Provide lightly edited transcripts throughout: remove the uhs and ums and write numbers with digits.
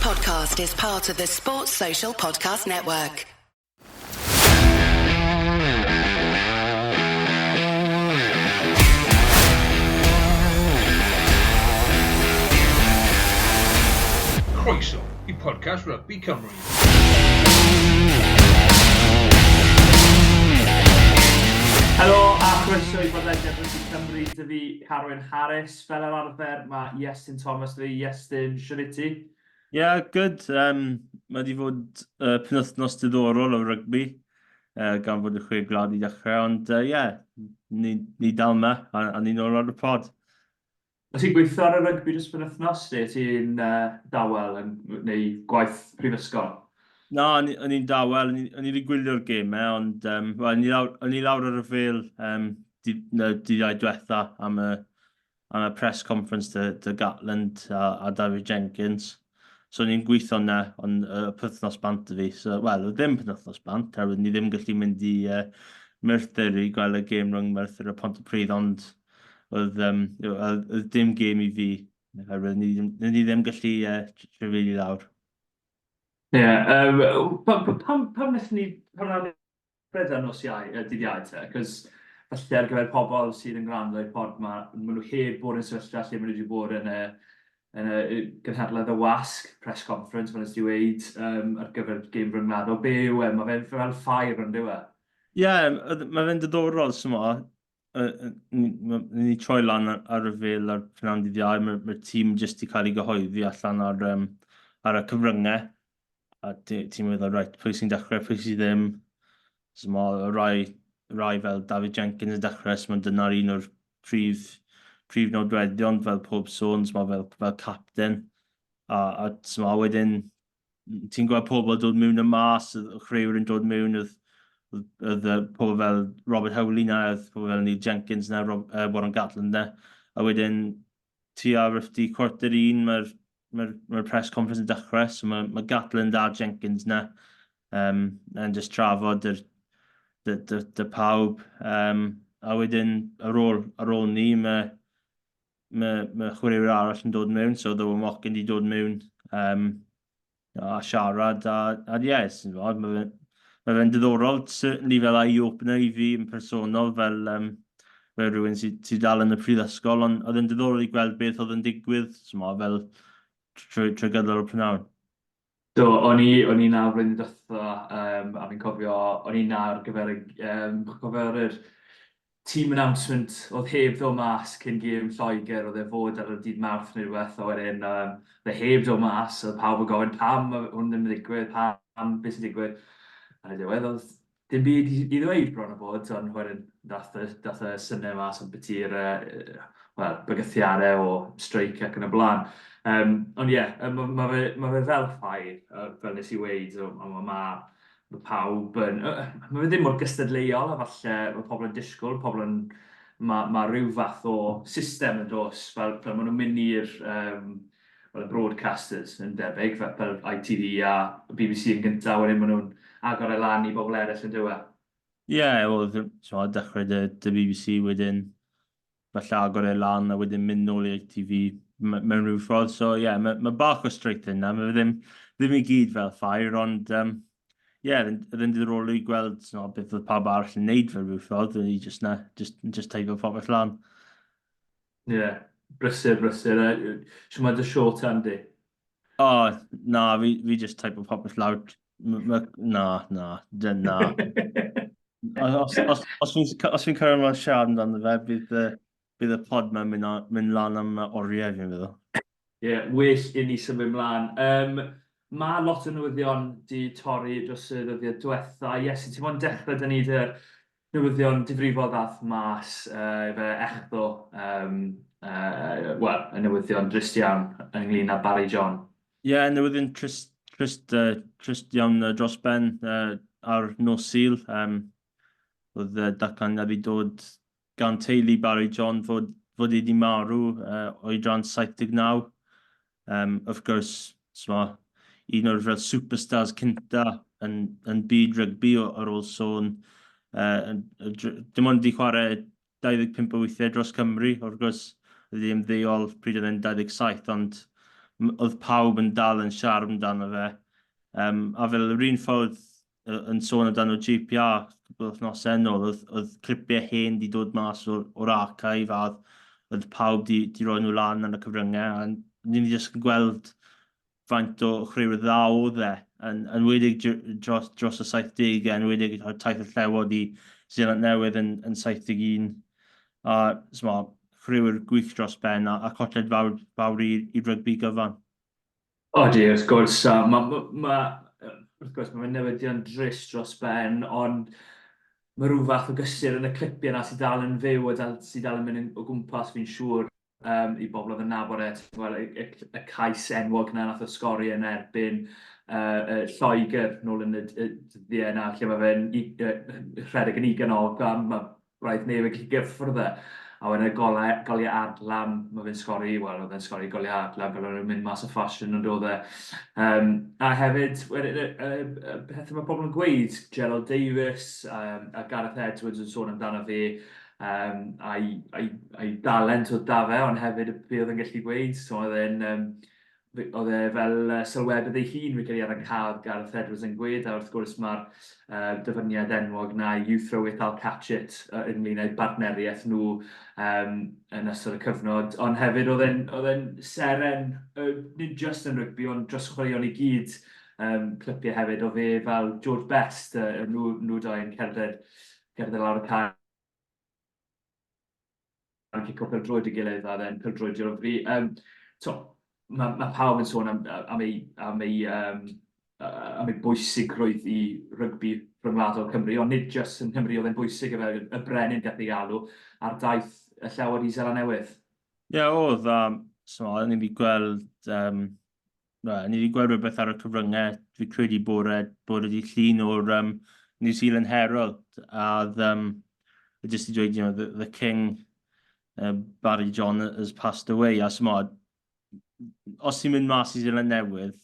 podcast is part of the Sports Social Podcast Network. Croeso I podcast Rygbi Cymru. Helo, a croeso I bodlediad Rygbi Cymru, dy fi Carwyn Harris, fel yr arfer, mae Iestyn Thomas, dy fi Iestyn, siwr I ti? Yeah, good. Mae wedi fod penwythnos diddorol o rygbi, gan fod y chwe glad I dechrau, ond ni dal me, a ni nôl ar y pod. Os ti'n gweithio ar y rygbi dros penwythnos, neu ti'n dawel neu gwaith prifysgol? Na, o'n i'n dawel, o'n i wedi gwylio'r gemau, ond o'n i lawr ar y fel dydd diwetha am y press conference dy Gatland a David Jenkins. So ni'n gweithio na, ond y penwythnos bant y fi. So, wel, oedd ddim penwythnos bant, oherwydd ni ddim gallu mynd I Merthyr I gweld y gêm rhwng Merthyr a Pontypridd, ond oedd dim gêm I fi, oherwydd ni ddim gallu trefeili lawr. Ie, pam wnaethon ni, pam wnaethon ni bred nos dydd Iau te? Cos falle ar gyfer pobl sydd yn gwrando i'r pod ma, maen nhw heb bod yn sefyllfa lle maen nhw wedi bod yn y gynhadledd y wasg, press conference, fan ysdi weid, ar gyfer gêm rhyngwladol. Be yw mae fe'n fel ffair yn dyw e? Ie, mae fe'n diddorol, sy'n mo. Ni troi lan ar y fel ar prynawn dydd Iau, mae'r tîm jyst I cael ei gyhoeddi allan ar y cyfryngau. A ti'n meddwl, reit, pwy sy'n dechrau, pwy sy'n ddim. So mae rai fel David Jenkins yn dechrau, so mae dyna'r un o'r prif nodweddion fel pob sôn, so mae fel captain. A so mae wedyn, ti'n gweld pobl dod mewn y mas, y chreuwyr yn dod mewn, oedd pobl fel Robert Howley na, oedd pobl fel Neil Jenkins na, Warren Gatland na. A wedyn, ti a ryfti cwarter un, mae'r press conference yn dechrau, so mae Gatland a Jenkins na, yn just trafod dy pawb. A wedyn, ar ôl ni, mae chwaraewyr arall yn dod mewn, so ddo moc yn di dod mewn a siarad, a yes, mae fe'n diddorol, certainly fel eye-opener I fi yn personol, fel rhywun sy'n dal yn y prifysgol, ond oedd yn diddorol I gweld beth oedd yn digwydd, so mae fel trwy gydol y prynawn. Do, o'n i na flwyddyn dwytha, a fi'n cofio, o'n i na ar gyfer yr team announcement, oedd heb ddo mas cyn gêm Lloegr, oedd fod ar y dydd Mawrth neu rhywbeth, a wedyn, oedd heb ddo mas, oedd pawb yn gofyn pam hwn ddim yn digwydd, pam beth sy'n digwydd. A diwedd, oedd dim byd I ddweud bron o bod, ond wedyn dath y syniad mas o beth i'r bygythiadau o streic ac yn y blaen. Ond ie, mae fe fel ffair, fel nes I weid, mae pawb yn... Mae fe ddim mor gystadleuol, a falle mae pobl yn disgwyl, mae rhyw fath o system yn dos, fel maen nhw'n mynd i'r broadcasters yn debyg, fel ITV a BBC yn gyntaf, wedyn maen nhw'n agor e lan I bobl eraill yn dywe. Ie, wel, dechrau dy BBC wedyn, falle agor e lan a wedyn mynd nôl I ITV mewn rhyw ffordd. So ie, mae bach o streic yna, mae fe ddim I gyd fel ffair, ond oedd yn diddorol I gweld beth oedd pawb arall yn neud fel rhyw ffordd, oedd I just teifo popeth lan. Ie, brysur. Siw mae dy short Andy? O, na, fi just teifo popeth lawr. Na. Os fi'n cyrraedd mewn siarad amdano fe, bydd y pod ma'n mynd lan am oriau, fi'n feddwl. Ie, well I ni symud ymlaen. Mae lot o newyddion di torri dros y ddyddiau diwetha. Yes, ti'n mwyn dechrau dyn ni dy'r newyddion difrifol ddath mas efo echddo, y newyddion drist iawn ynglyn â Barry John. Ie, newyddion trist iawn dros ben ar nos Sul. Oedd Dacan wedi dod gan teulu Barry John fod wedi marw oedran 79. Of course, un o'r fel superstars cynta yn byd rygbi ar ôl sôn. Dim ond wedi chwarae 25 o weithiau dros Cymru, wrth gwrs, wedi ymddeol pryd oedd e'n 27, ond oedd pawb yn dal yn siarad amdano fe. A fel yr un ffordd yn sôn amdano GPR, cwbl o wythnosau yn ôl, oedd clipiau hen di dod mas o'r archive a oedd pawb di roi nhw lan yn y cyfryngau. A ni'n jyst yn gweld faint o chryw dda oedd e, yn wedig dros y 70au, yn wedig taith y llewod i Zealand Newydd yn 71. A chryw gwych dros ben a colled fawr i rygbi gyfan. O di, wrth gwrs, wrth gwrs, mae'n newyddion drist dros ben, ond mae rhyw fath o gysur yn y clipiau yna sydd dal yn fyw a sydd dal yn mynd o gwmpas, fi'n siŵr, i bobl oedd yn nabod y cais enwog na nath o sgori yn erbyn Lloegr nôl yn y dyddiau yna, lle mae fe'n rhedeg yn ugain o, mae rhaid neb yn gallu gyffwrdd e. A wedyn y goliau adlam, mae fe'n sgori, wel, oedd e'n sgori goliau adlam, fel oedd e'n mynd mas o ffasiwn yn dod e. A hefyd, beth mae pobl yn gweud, Gerald Davies a Gareth Edwards yn sôn amdano fe, a'i dalent oedd da fe, ond hefyd be oedd e'n gallu gweud. So oedd e fel sylwebydd ei hun wedi cael ei aranghadd Gareth Edwards yn gweud, a wrth gwrs mae'r dyfyniad enwog na you throw it, I'll catch it ynglyn â'i bartneriaeth nhw yn ystod y cyfnod. Ond hefyd oedd e'n seren, nid just yn rygbi, ond dros chwaraeon i gyd clipiau hefyd o fe fel George Best, nhw doi'n cerdded lawr y cae yn cico pêl-droed i gilydd a then pêl-droedio o fi. Mae pawb yn sôn am ei bwysigrwydd i rygbi rhyngwladol Cymru, ond nid jyst yn Cymru oedd e'n bwysig efo y Brenin gath ei alw ar daith y llawod i Seland Newydd. Ie, oedd, ni wedi gweld, rhywbeth ar y cyfryngau, fi credu bod wedi llun o'r New Zealand Herald, a just i dweud, the King, Barry John has passed away, a os ti'n mynd mas i Zealand Newydd,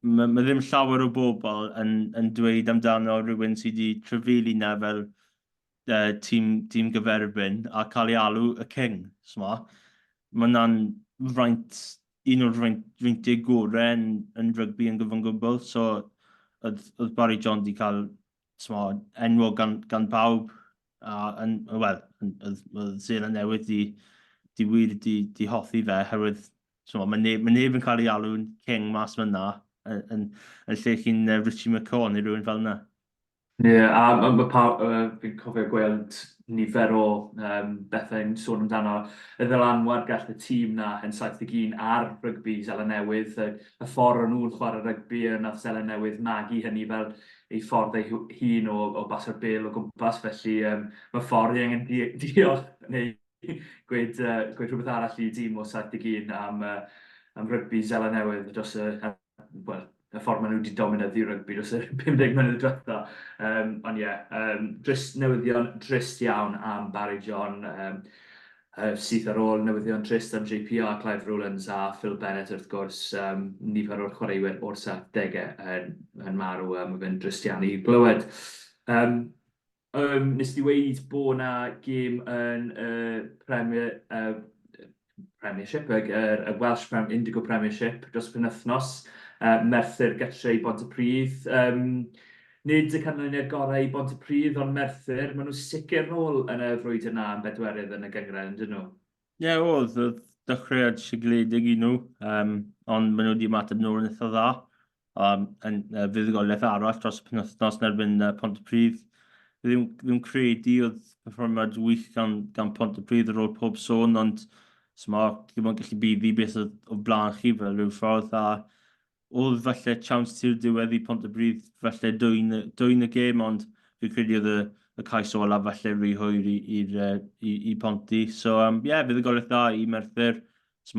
mae ddim llawer o bobl yn dweud amdano rhywun sydd wedi trefili na fel tîm gyferbyn a cael ei alw y King. Mae hwnna'n un o'r freintiau gorau yn rygbi yn gyfan gwbl. So, oedd Barry John wedi cael enwog gan bawb. Oedd Zealand Newydd di hoffi fe, herwydd mae neb yn cael ei alw'n King mas fyna yn lle chi'n Richie McCaw neu rhywun fel yna. Ie, fi'n cofio gweld nifer o bethau'n sôn amdano y ddylanwad gall y tîm na yn 71 ar rygbi Seland Newydd, y ffordd o'n nhw'n chwarae rygbi yn Seland Newydd magu hynny fel ei ffordd ei hun o basar bêl o gwmpas, felly mae ffordd i angen diolch neu gweud rhywbeth arall i tîm o 71 am rygbi Seland Newydd dros y ffordd maen nhw wedi dominyddu rygbi dros y 50 mlynedd diwetha. Ond ie, newyddion drist iawn am Barry John, syth ar ôl newyddion trist am JPR, Clive Rowlands a Phil Bennett wrth gwrs, nifer o'r chwaraewyr o'r 70au yn marw, mae fe'n drist iawn i glywed. Nes di weid bod na gêm yn Premiership, y Welsh Indigo Premiership dros penwythnos, Merthyr gytre i Bontypridd. Nid y canlyniad gorau i Bontypridd, ond Merthyr, maen nhw sicr nôl yn y frwyd yna yn bedwerydd yn y gyngred, ydyn nhw? Ie, oedd dechreuad sigledig i nhw, ond maen nhw wedi ymateb nôl yn eitha dda. Yn fuddugoliaeth arall dros y penwythnos yn erbyn Pontypridd. Ddim credu oedd perfformiad wych gan Pontypridd ar ôl pob sôn, ond ddim yn gallu buddi beth o blaen chi fel rhyw ffordd. Oedd falle chance ti'r diwedd i Pontypridd falle dwy'n y gêm, ond fi'n credu oedd y cais olaf falle rhy hwyr i Ponty. So, fuddugoliaeth dda i Merthyr.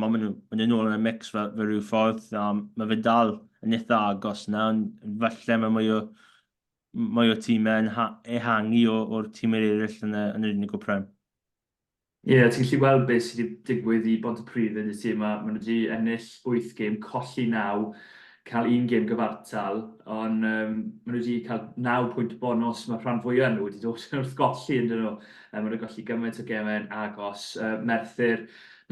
Maen nhw'n ôl yn y mix fel rhyw ffordd. Mae fe dal yn eitha agos na, ond falle mae mwy o tîmau yn ehangu o'r tîmau eraill yn yr Indigo Prem. Ie, ti'n gallu gweld beth sydd wedi digwydd i Bontypridd yn y tîm. Maen nhw wedi ennill 8 gêm, colli 9, cael 1 gêm gyfartal, ond maen nhw wedi cael 9 pwynt bonus. Mae rhan fwyaf nhw wedi dod wrth golli yn dyn nhw. Maen nhw'n golli gymaint o gemau agos. Merthyr,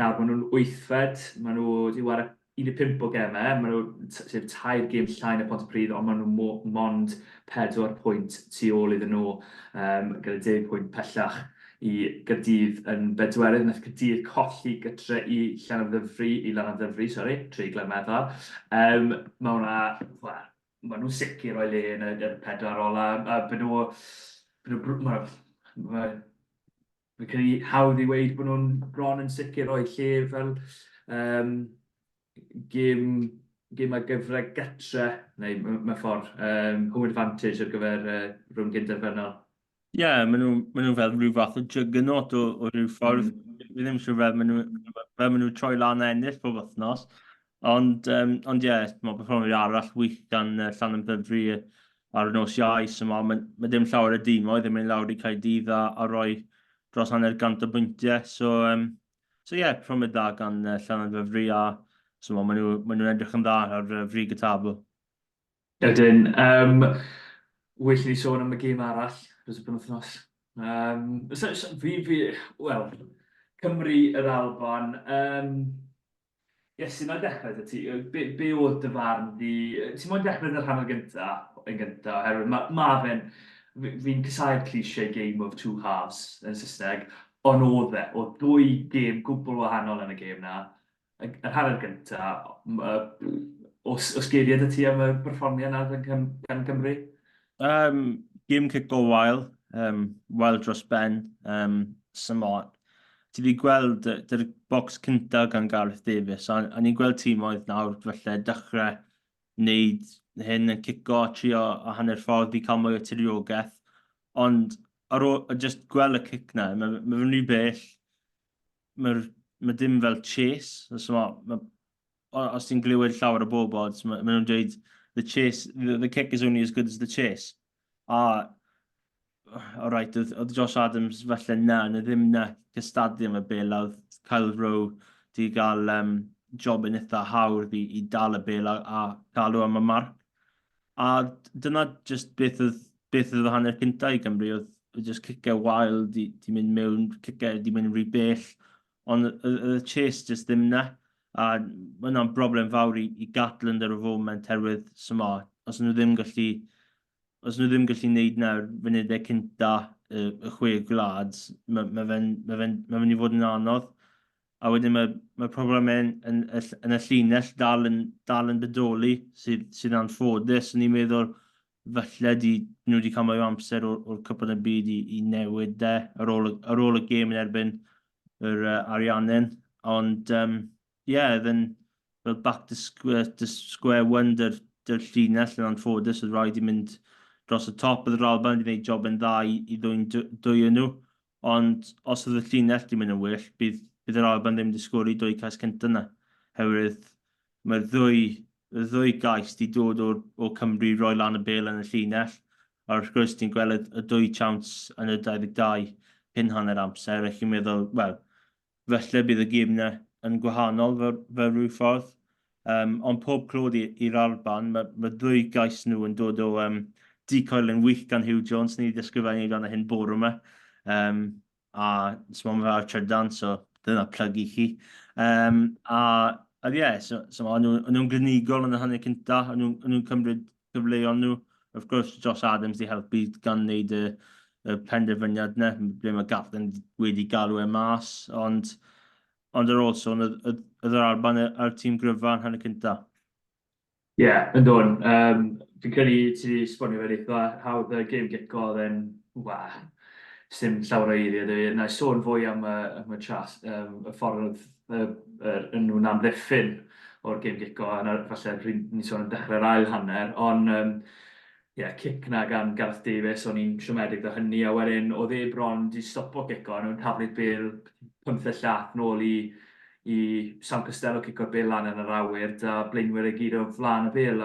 nawr maen nhw'n 8fed. Maen nhw wedi wario 15 o gemau, maen nhw sef 3 gêm llai na Pontypridd, ond maen nhw mond 4 pwynt tu ôl iddyn nhw, gyda 10 pwynt pellach i Gaerdydd yn bedwerydd. Nath Gaerdydd colli gytre i Llanymddyfri, sori, treiglau meddwl. Maen nhw'n sicr o'i le yn y 4 ola, a byd Mae'n credu hawdd i weid bod nhw'n bron yn sicr o'i lle fel gêm a gyfrau gytre, neu mewn ffordd, home advantage ar gyfer rhwng gynderfynol. Ie, maen nhw fel rhyw fath o juggernaut o rhyw ffordd. Fi ddim siŵr fel maen nhw troi lan ennill pob wythnos. Ond ie, mae performwyr arall wych gan Llanymddyfri ar y nos iau. So mae dim llawer y dimoedd yn mynd lawr i Caerdydd a roi dros 100 o bwyntiau. So ie, performwyr da gan Llanymddyfri a so maen nhw'n edrych yn dda ar frig y tabl. Ydyn, well ni sôn am y gêm arall, dros y penwythnos. Wel, Cymru yr Alban. Iesu, na dechrau dy ti. Be oedd dy farn di? Ti'n mwyn dechrau dy'r rhan yn gyntaf, oherwydd fi'n cysau'r cliché game of two halves yn Saesneg, ond oedd 2 gêm gwbl wahanol yn y gêm na. Yr hanner gyntaf, os geiriau dy ti am y perfformio na gan Cymru? Gêm cico wael, wael dros ben, Samot. Ti wedi gweld dy'r bocs cyntaf gan Gareth Davies, a ni'n gweld tîm oedd nawr felly dechrau wneud hyn yn cico trio a hanner ffordd i cael mwy o tiriogaeth. Ond ar ôl just gweld y cic na, mae fe'n rhy bell, mae dim fel chase. Os ti'n glywed llawer o bobl, maen nhw'n dweud the kick is only as good as the chase. Alright, oedd Josh Adams felly na ddim na cystadu am y bel, a oedd Kyle Rowe di gael job yn eitha hawdd i dal y bel a galw am y marc. A dyna just beth oedd y hanner cyntaf i Gymru, oedd just cicau wael di mynd mewn, cicau di mynd rhy bell, ond y chase just ddim na. A mae hwnna'n broblem fawr i Gatland ar y foment herwydd Samot. Os nhw ddim gallu gwneud nawr funudau cynta y 6 gwlad, mae fe'n i fod yn anodd. A wedyn mae problemau yn y llinell dal yn bodoli sydd anffodus. Ni'n meddwl falle nhw wedi cael mwy o amser o'r cwpl yn byd i newid ar ôl y gêm yn erbyn yr Ariannin. Ond then fel back to square one dy'r llinell yn anffodus, oedd rhaid i mynd dros y top. Oedd yr Alban wedi gwneud job yn dda i ddwy nhw. Ond os oedd y llinell wedi mynd yn well, bydd yr Alban ddim wedi sgori 2 cais cyntaf yna. Herwydd mae'r ddwy gais wedi dod o Cymru roi lan y bel yn y llinell. A wrth gwrs ti'n gweld y 2 chance yn y 22 cyn hanner amser. Ac chi'n meddwl, wel, felly bydd y gêm yna yn gwahanol fel rhyw ffordd. Ond pob clod i'r Alban, mae 2 gais nhw yn dod o decoil yn wych gan Hugh Jones, ni ddisgrifennu gan y hyn bore yma. A mae fe ar trydan, so dyna plug i chi. So nhw'n glinigol yn y hanner cyntaf, nhw'n cymryd gyfleon nhw. Of course, Josh Adams di helpu gan wneud y penderfyniad yna, ble mae Gatland wedi galw mas, ond ar ôl sôn, oedd yr Alban ar tîm gryfa yn hanner cyntaf. Ie, yn dod. Fi'n credu ti esbonio fe eitha hawdd y gêm gico oedd yn, sim llawer o eiriau. Na i sôn fwy am y ffordd yn nhw'n amddiffyn o'r gêm gico, a falle ni'n sôn yn dechrau'r ail hanner, ond cic na gan Gareth Davies, o'n i'n siomedig o hynny, a wedyn oedd Bron di stopo gico, a nhw'n taflu'r bel 15 llath nôl i Sam Costello cico'r bel lan yn yr awyr, a blaenwyr y gyd o flaen y bel.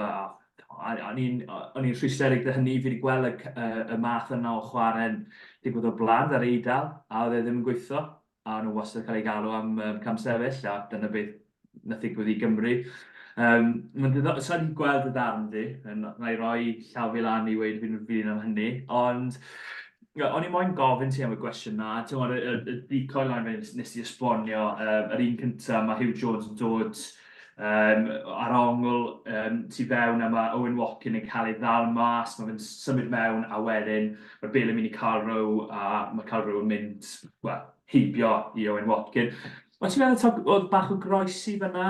O'n i'n rhwysterig dy hynny, fi wedi gweld y math yna o chwarae'n digwydd o blaen ar Eidal, a oedd e ddim yn gweithio, a nhw wastad cael ei galw am cam sefyll, a dyna beth na ddigwydd i Gymru. Sa'n ni'n gweld y darn di, na i roi llaw fi lan i weid fi'n rhywun am hynny, ond o'n i moyn gofyn ti am y gwestiwn na. Y decoil line nes i esbonio, yr un cyntaf mae Hugh Jones yn dod Ar ongl tu fewn a mae Owen Watkin yn cael ei ddal mas, mae fe'n symud mewn a wedyn mae'r bel yn mynd i Carrow a mae Carrow yn mynd, wel, heibio i Owen Watkin. Mae ti'n meddwl oedd bach o groesi fyna?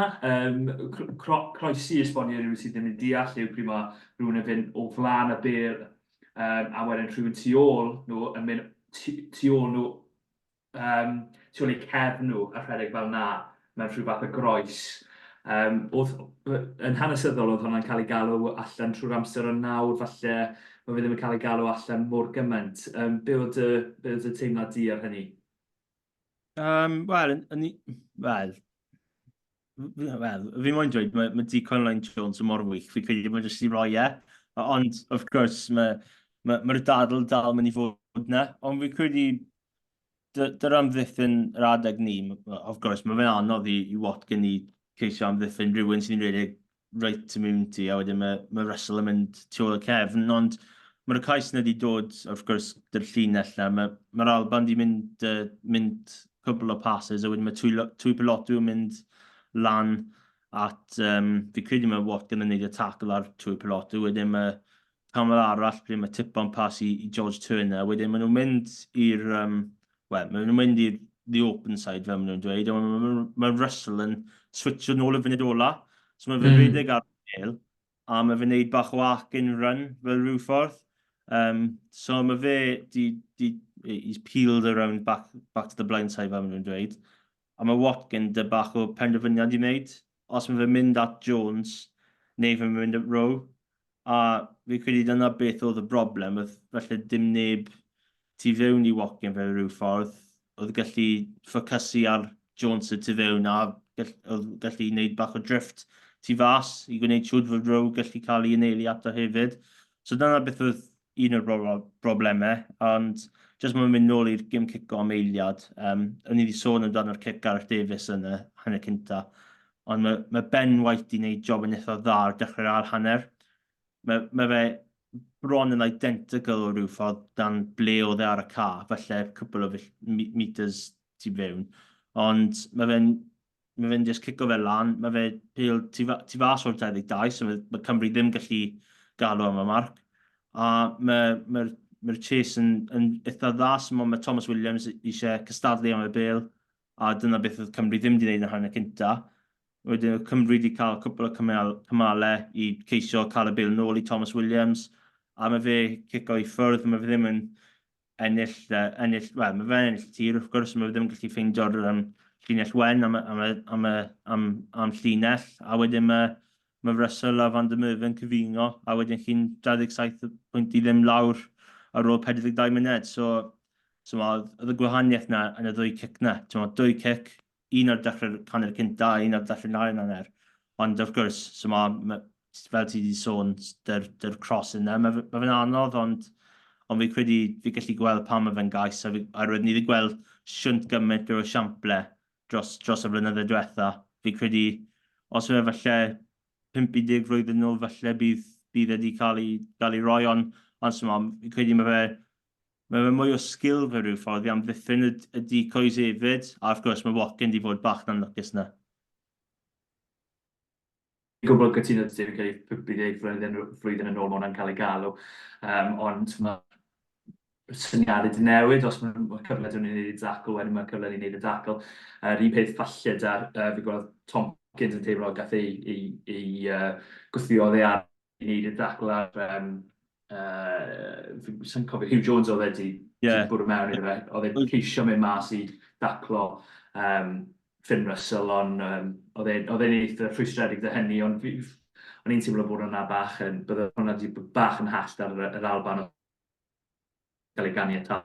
Croesi esbonio rhywun sydd ddim yn deall yw pryd mae rhywun yn fynd o flaen y bel a wedyn rhywun tu ôl nhw yn mynd tu ôl nhw, tu ôl eu cefn nhw a rhedeg fel na mewn rhyw fath o groes. Yn hanesyddol oedd hwnna'n cael ei galw allan trwy'r amser o nawr, falle mae fe ddim yn cael ei galw allan mor gymaint. Be oedd y teimlad di ar hynny? Fi moyn dweud, mae Dilyn Jones yn mor wych, fi credu mae'n jyst i roi ond, of course, mae'r dadl dal mynd i fod yna, ond fi credu dy'r amddiffyn yr adeg ni, of course, mae fe'n anodd i Watkin i ceisio amddiffyn rhywun sy'n rhedeg right immunity, a wedyn mae Russell yn mynd tu ôl y cefn, ond mae'r cais yna wedi dod, of course, dy'r llinell na. Mae'r Alban wedi mynd cwbl o passes, a wedyn mae twy pelotw yn mynd lan at, fi credu mae Watkin yn gwneud y tackle ar twy pelotw, wedyn mae camel arall, pryd mae tip-on pass i George Turner, wedyn maen nhw'n mynd i'r, maen nhw'n mynd i'r the open side fel maen nhw'n dweud, mae Russell yn switcho nôl y funud ola, so mae fe'n rhedeg ar y bel, a mae fe'n neud bach o acyn run fel rhyw ffordd. So mae fe he's peeled around back to the blind side fel maen nhw'n dweud, a mae Watkin dy bach o penderfyniad i wneud. Os mae fe'n mynd at Jones, neu fe'n mynd at Rowe, a fi credu dyna beth oedd y broblem, oedd felly dim neb tu fewn i Watkin fel rhyw ffordd, oedd gallu ffocysu ar Jones tu fewn a oedd gallu gwneud bach o drift tu fas i gwneud siwr fod Rowe gallu cael ei anelu ato hefyd. So dyna beth oedd un o'r broblemau, ond jyst mae'n mynd nôl i'r gym cico am eiliad. O'n i wedi sôn amdano'r cic Gareth Davies yn y hanner cynta, ond mae Ben White wedi gwneud job yn eitha dda ar dechrau ar hanner. Mae fe bron yn identical o ryw ffordd dan ble oedd e ar y ca, falle cwbl o meters tu fewn. Ond mae fe'n just cico fe lan, mae fe pêl tu fas o'r 22, so mae Cymru ddim gallu galw am y marc. A mae'r chase yn eitha dda, so mae Thomas Williams eisiau cystadlu am y bel, a dyna beth oedd Cymru ddim wedi gwneud yn hanner cynta. Wedyn Cymru wedi cael cwbl o cymalau i ceisio cael y bel nôl i Thomas Williams, a mae fe cico i ffwrdd, mae fe ddim yn ennill, mae fe ennill tir, wrth gwrs, mae fe ddim yn gallu ffeindio'r llinell wen am llinell, a wedyn mae Russell a Van der Merwe yn cyfungo, a wedyn chi'n 27 pwynt i ddim lawr ar ôl 42 munud. So oedd y gwahaniaeth na yn y ddwy cic na. Dwy cic, un ar dechrau'r hanner cynta, un ar dechrau'r hanner. Ond wrth gwrs, fel ti wedi sôn, dy'r cross yna, mae fe'n anodd, ond fi credu fi gallu gweld pam mae fe'n gais, a rydyn ni wedi gweld siwnt gymaint o'r esiample dros y blynyddoedd diwetha. Fi credu, os mae falle 50 flwyddyn nhw, falle bydd wedi cael ei roi, ond fi credu mae fe mwy o sgil fe rhyw ffordd i amddiffyn y decoys hefyd, a wrth gwrs mae Watkin wedi bod bach na'n lwcus na. Gwbl gytuno dy fi'n cael ei 50 flwyddyn yn ôl mae hwnna'n cael ei galw, ond mae syniadau di newid os mae cyfle dwi'n gwneud y dacl, wedyn mae cyfle ni'n gwneud y dacl. Yr un peth falle fi gweld Tompkins yn teimlo gath ei gwthio dde ar i wneud y dacl ar sy'n cofio Hugh Jones oedd wedi bwrw mewn iddo fe, oedd e'n ceisio mynd mas i daclo Finn Russell, ond oedd e'n eitha rhwystredig dy hynny, ond o'n i'n teimlo bod hwnna bach yn, bydde hwnna wedi bod bach yn hallt ar yr Alban o gael ei ganu eto.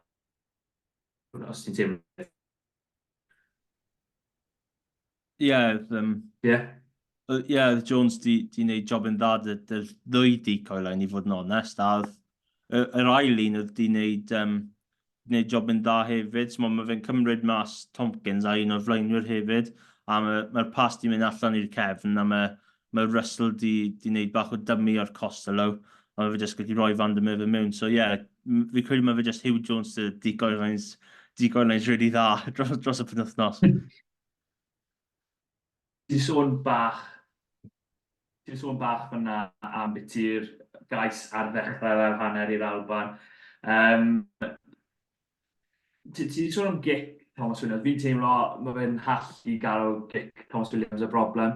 Os ti'n teimlo. Jones di wneud job yn dda dy'r ddwy decoy i fod yn onest, a yr ail un oedd di wneud job yn dda hefyd, so mae fe'n cymryd mas Tompkins a un o'r flaenwyr hefyd, a mae'r pas di mynd allan i'r cefn, a mae Russell di wneud bach o dymu o'r Costello, a mae fe jyst gallu rhoi Van der Merwe mewn. So fi credu mae fe jyst Hugh Jones dy decoy lines really dda dros y penwythnos. Di sôn bach ti'n sôn bach fyna am beth i'r gais ar ddechrau ar hanner i'r Alban. Ti wedi sôn am gic Thomas Williams. Fi'n teimlo mae fe'n hallu gael gic Thomas Williams y broblem.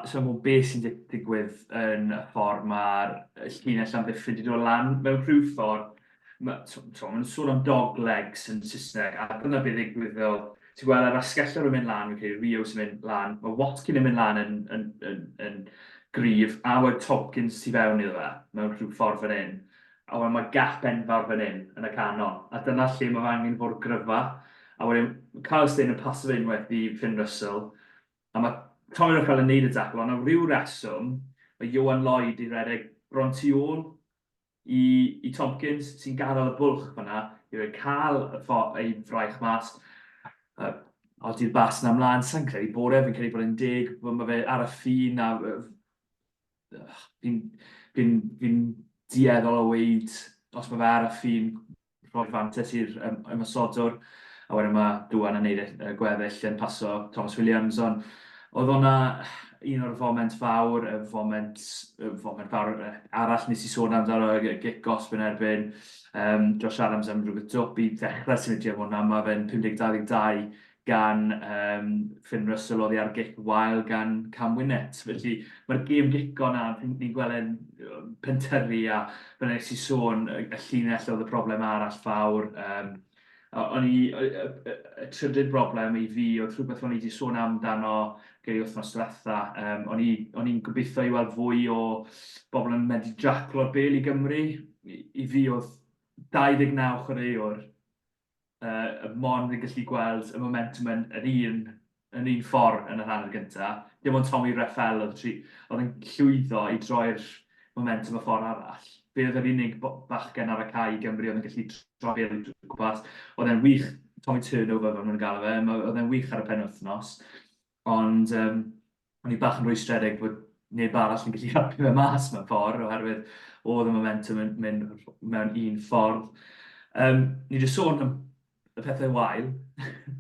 So mae beth sy'n digwydd yn y ffordd mae'r llinell amddiffyn wedi dod lan mewn rhyw ffordd. Mae'n sôn am dog legs yn Saesneg, a dyna beth ddigwydd fel, ti'n gweld yr asgellor yn mynd lan, Rio sy'n mynd lan, mae Watkin yn mynd lan yn gryf, a wedi Tompkins tu fewn iddo fe, mewn rhyw ffordd fan hyn. A wedyn mae gap enfawr fan hyn yn y canol. A dyna lle mae angen fod gryfa. A wedyn Carl Stein yn paso fe unwaith i Finn Russell. A mae Tommy Russell yn neud y tacl, ond am ryw reswm, mae Johan Lloyd i redeg Bron tu ôl i Tompkins, sy'n gadael y bwlch fyna, i wedi cael ei fraich mas. A di'r bas yna ymlaen, sa'n credu bod fi'n credu bod e'n deg, mae fe ar y ffin, a fi'n dieddol o weid, os mae fe ar y ffin, rhoi fantes i'r ymysodwr, a wedyn mae Dwan yn neud y gweddill yn paso Thomas Williams, ond oedd hwnna un o'r foment fawr, y foment fawr arall nes i sôn amdano gic gosb yn erbyn. Josh Adams am rhywbeth dwp i ddechrau symudiad hwnna, mae fe'n 50-22 gan Finn Russell oddi ar gic wael gan Carwyn. Felly mae'r gêm gico na, ni'n gweld e'n pentyrru a byddwn nes i sôn y llinell oedd y broblem arall fawr. Y trydydd broblem i fi oedd rhywbeth o'n i wedi sôn amdano gyda'i wythnos diwetha. O'n i'n gobeithio i weld fwy o bobl yn mynd i jaclo'r bel i Gymru. I fi oedd 29 chwaraewr y mon yn gallu gweld y momentum yn un ffordd yn y rhan gyntaf. Dim ond Tommy Reffel oedd yn llwyddo i droi'r momentum y ffordd arall. Fe oedd yr unig bachgen ar y cae i Gymru oedd yn gallu droi'r gwmpas. Oedd e'n wych, Tommy Turnover fel nhw'n galw fe, oedd e'n wych ar y penwythnos. Ond o'n i bach yn rwystredig bod neb arall yn gallu helpu fe mas mewn ffordd, oherwydd oedd y momentum yn mynd mewn un ffordd. Ni wedi sôn am y pethau wael,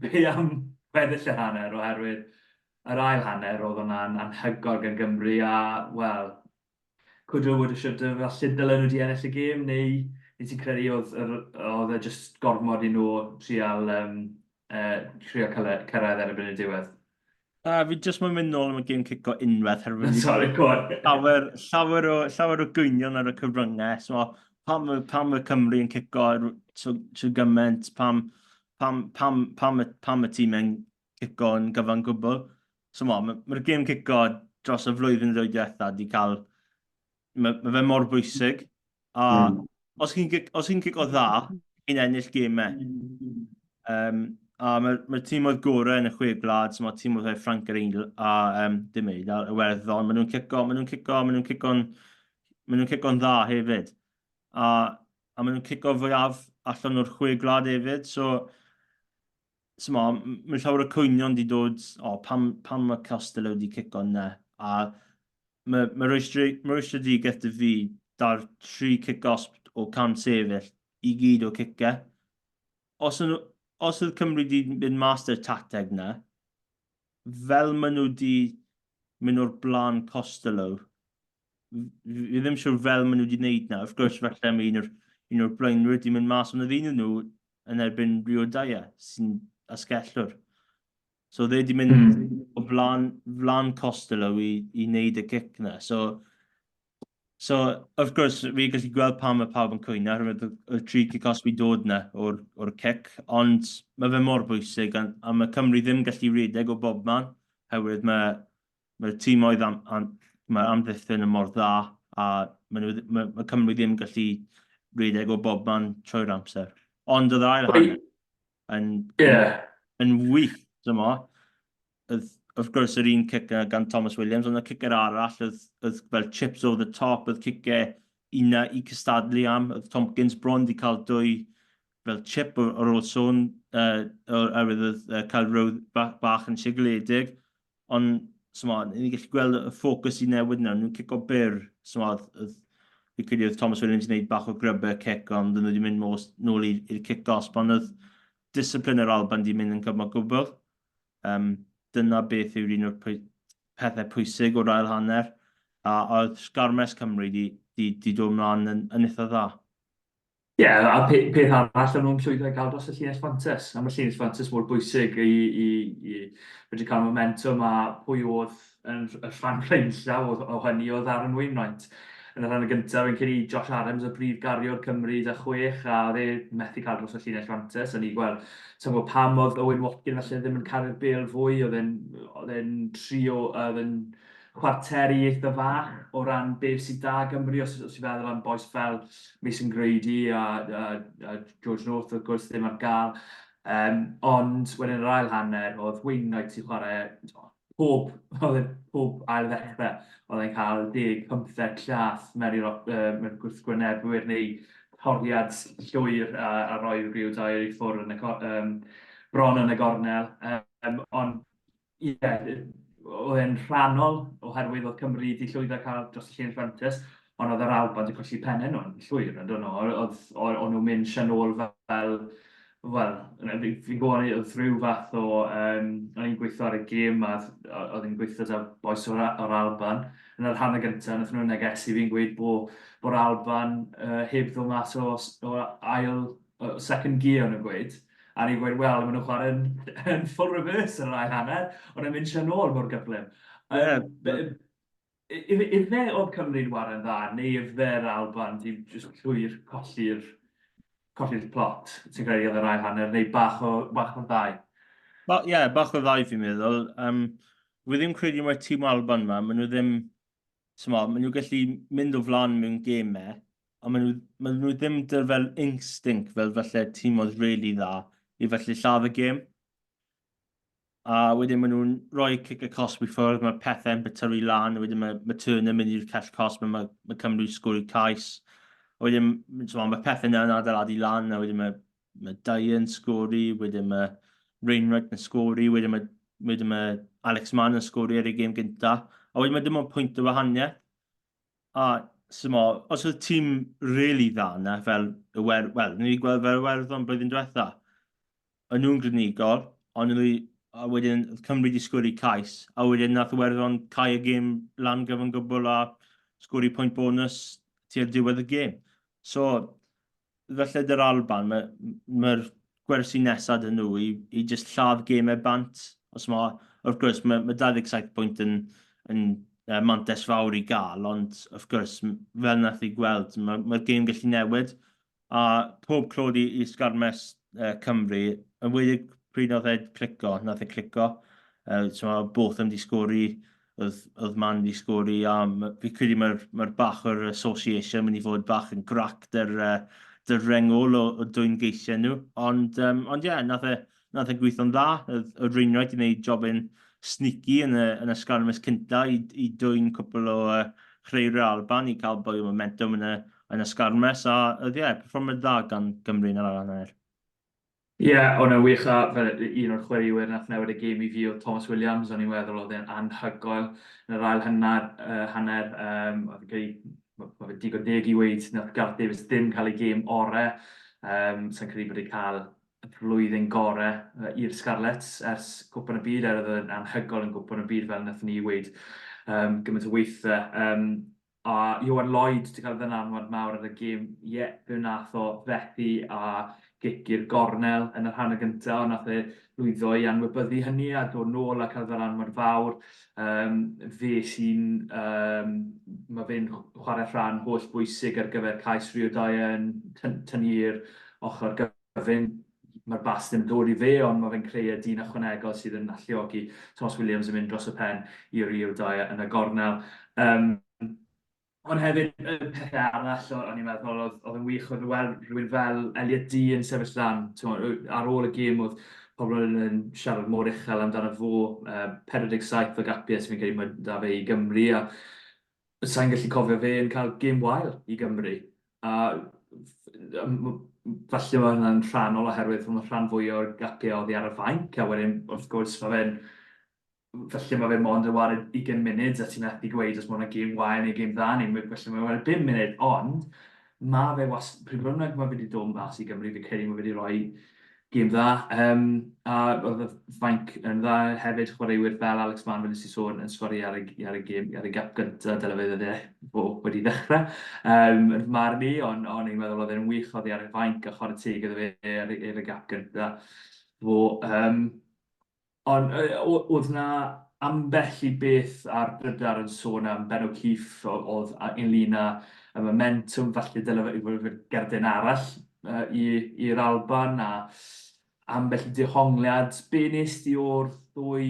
be am weddill y hanner, oherwydd yr ail hanner oedd hwnna'n anhygoel gan Gymru, a, wel, could have, would have, should have, falle Dilyn wedi ennill y gêm, neu ti'n credu oedd e jyst gormod i nhw trial cyrraedd erbyn y diwedd? Fi jyst mae'n mynd nôl am y gêm cico unwaith. Sorry, go on. Llawer o gwynion ar y cyfryngau. So, pam y Cymru yn cico trwy gymaint, pam y tîm yn cico yn gyfan gwbl. So, mae'r gêm cico dros y flwyddyn ddwydiaethau wedi cael... Mae fe mor bwysig. A os chi'n cico dda, chi'n ennill gemau. A mae'r tîm oedd gorau yn y chwe gwlad, so mae'r tîm oedd Frank Reil a dim eid, a Iwerddon. Maen nhw'n cico'n dda hefyd. A maen nhw'n cico fwyaf allan o'r chwe gwlad hefyd. So mae llawer o cwynion wedi dod, pam mae Costello wedi cico'n ne. A mae rwystredigaeth dy fi dar 3 cic-osb o cam sefyll i gyd o cicau. Os oedd Cymru wedi mynd mas o'r tacteg na, fel maen nhw wedi mynd o'r blaen Costello, fi ddim siwr fel maen nhw wedi gwneud na. Wrth gwrs, falle mae un o'r blaenwyr wedi mynd mas, ond oedd un nhw yn erbyn Rio Daya, sy'n asgellwr. So, they wedi mynd o flan Costello i wneud y cic na. So, of course, fi gallu gweld pam mae pawb yn cwyno, y 3 cic-os fi dod na o'r cic, ond mae fe mor bwysig, a mae Cymru ddim gallu redeg o bob man, oherwydd mae'r tîm oedd mae'r amddiffyn yn mor dda, a mae Cymru ddim gallu redeg o bob man trwy'r amser. Ond oedd ail hanner yn wych. Of course, yr un cic gan Thomas Williams, ond y cicr arall oedd fel chips over the top, oedd cicau una i cystadlu am, oedd Tompkins Bron wedi cael 2 fel chip o'r ôl sôn, oherwydd oedd cael row bach yn sigledig, ond ni'n gallu gweld y ffocws i newid na, nhw'n cico byr, fi credu oedd Thomas Williams wedi gwneud bach o grybau cic, ond nhw wedi mynd nôl i'r cic-osb, ond oedd disciplin yr Alban wedi mynd yn cyfnod gwbl. Dyna beth yw'r un o'r pethau pwysig o'r ail hanner. A oedd sgarmes Cymru di dod ymlaen yn eitha dda. Ie, a peth arall o'n nhw'n llwyddo i gael dros y llinell fantes. A mae'r llinell fantes mor bwysig i wedi cael momentum a pwy oedd yn y rhan rhaenllaw o hynny oedd ar yn weinwaint. Yn y rhan y gyntaf, fi'n credu Josh Adams y brif gario'r Cymru 6 a oedd e methu cael dros y llinell fantes. A ni gweld, sy'n gwybod pam oedd Owen Watkin felly ddim yn cael bel fwy, oedd e'n trio, oedd e'n chwarteri eitha fach o ran beth sydd da Gymru, os i feddwl am boes fel Mason Grady a George North, wrth gwrs, ddim ar gael. Ond wedyn yr ail hanner, oedd Wainwright sy'n chwarae pob ail ddechrau. Oedd e'n cael 10-15 llath mewn gwrthgwynebwyr neu toriad llwyr a rhoi rhyw dair i ffwrdd yn y Bron yn y gornel. Ond ie, oedd e'n rhannol oherwydd oedd Cymru wedi llwyddo cael dros y llinell fantes, ond oedd yr Alban wedi colli pennau nhw'n llwyr, yn dod nhw. Oedd nhw'n mynd sy'n ôl fel, fi'n gwybod oedd rhyw fath o, o'n i'n gweithio ar y gêm a oedd yn gweithio da boes o'r Alban. Yn yr hanner gyntaf, nath nhw'n negesu fi'n gweud bo'r Alban heb ddod mas o ail second gear yn y gweud. A ni'n gweud, wel, maen nhw'n chwarae yn full reverse yn yr ail hanner, ond yn mynd sy'n ôl mor gyflym. Ife oedd Cymru'n wario'n dda, neu ife'r Alban di llwyr colli'r plot, ti'n credu oedd yr ail hanner, neu bach o ddau? Bach o ddau fi'n meddwl. Wy ddim credu mae'r tîm Alban yma, maen nhw ddim, maen nhw gallu mynd o flaen mewn gemau, ond maen nhw ddim dyr fel instinct fel falle tîm oedd really dda i felly lladd y gêm. A wedyn maen nhw'n rhoi cic y cosb i ffwrdd, mae pethau'n bytyru lan, a wedyn mae Turner mynd i'r cell cosb, mae Cymru sgwr i cais. A wedyn mae pethau'n yn adeiladu lan, a wedyn mae Dilyn sgwri, wedyn mae Wainwright yn sgwri, wedyn mae Alex Mann yn sgwri ar ei gêm gyntaf. A wedyn mae dim ond pwynt o wahaniaeth. A os oedd tîm really dda yna, fel, ni wedi gweld fel Iwerddon blwyddyn diwetha, o'n nhw'n grinigol, ond a wedyn Cymru wedi sgwri cais, a wedyn nath Iwerddon cau y gêm lan gyfan gwbl a sgwri pwynt bonus tua'r diwedd y gêm. So, felly dy'r Alban, mae'r gwersi nesaf dyn nhw i just lladd gemau bant. Wrth gwrs, mae 27 pwynt yn mantes fawr i gael, ond wrth gwrs, fel nath i gweld, mae'r gêm gallu newid. A pob clod i sgarmes Cymru, yn wedi pryd nath e clico. Both yn di sgori, oedd Man di sgori, a fi credu mae'r bach o'r association mynd i fod bach yn grac dy'r rengol o dwy'n geisiau nhw. Ond ie, nath e gweithio'n dda. Oedd Wainwright i wneud job yn sneaky yn y sgarmes cynta i dwy'n cwpl o chreu'r Alban i cael bwy o momentum yn y sgarmes. A oedd ie, performance dda gan Gymru yn yr hanner. Ie, o'n yn wych a fel un o'r chwaraewyr nath newid y gêm i fi o Thomas Williams, o'n i'n meddwl oedd e'n anhygoel yn yr ail hanner. Mae fe digon deg i weid, nath Gareth Davies ddim cael ei gêm orau. Sa'n credu bod ei cael y flwyddyn gorau i'r Scarlets ers Cwpan y Byd, oedd e'n anhygoel yn Cwpan y Byd fel nath ni weid gymaint o weithiau. A Iwan Lloyd wedi cael ddananwad mawr ar y gêm, fe nath o fethu a gic i'r gornel yn yr hanner gyntaf, ond nath e lwyddo i anwybyddu hynny a dod nôl a cael ddananwad fawr. Mae fe'n chwarae rhan holl bwysig ar gyfer cais rhyodau yn tynnu'r ochr gyfyn. Mae'r bas ddim dod i fe, ond mae fe'n creu y dyn ychwanegol sydd yn alluogi Thomas Williams yn mynd dros y pen i'r rhyodau yn y gornel. Ond hefyd, y pethau arall, o'n i'n meddwl, oedd yn wych oedd rhywun fel Elliot Dee yn sefyll lan. Ar ôl y gêm, oedd pobl yn siarad mor uchel amdano fo, 47 o gapiau sy'n fi'n credu da fe i Gymru, a sa'n gallu cofio fe yn cael gêm wael i Gymru. A falle mae hwnna'n rhannol oherwydd mae'n rhan fwy o'r gapiau oedd ar y fainc, a wedyn, wrth gwrs, felly mae fe mond yn wario 20 munud a ti'n methu gweud os mae hwnna'n gêm wael neu gêm dda neu felly mae'n wario 5 munud, ond mae fe pryd bynnag mae fe wedi dod mas i Gymru, fi'n credu mae fe wedi rhoi Gêm dda. A oedd y fainc yn dda hefyd, chwaraewyr fel Alex Mann, fel nes i sôn, yn sgori ar y gêm, ar y gap gyntaf, dyle fe wedi dechrau. Yn fy marn i, ond i'n meddwl oedd e'n wych, oedd hi ar y fainc a chwarae teg iddo fe ar y gap gyntaf. Ond oedd na ambell i beth ar brydar yn sôn am Ben O'Keefe oedd ynglyn â y momentum falle dyle fe fod gerdyn arall i'r Alban a ambell i dehongliad. Be nes di o'r ddwy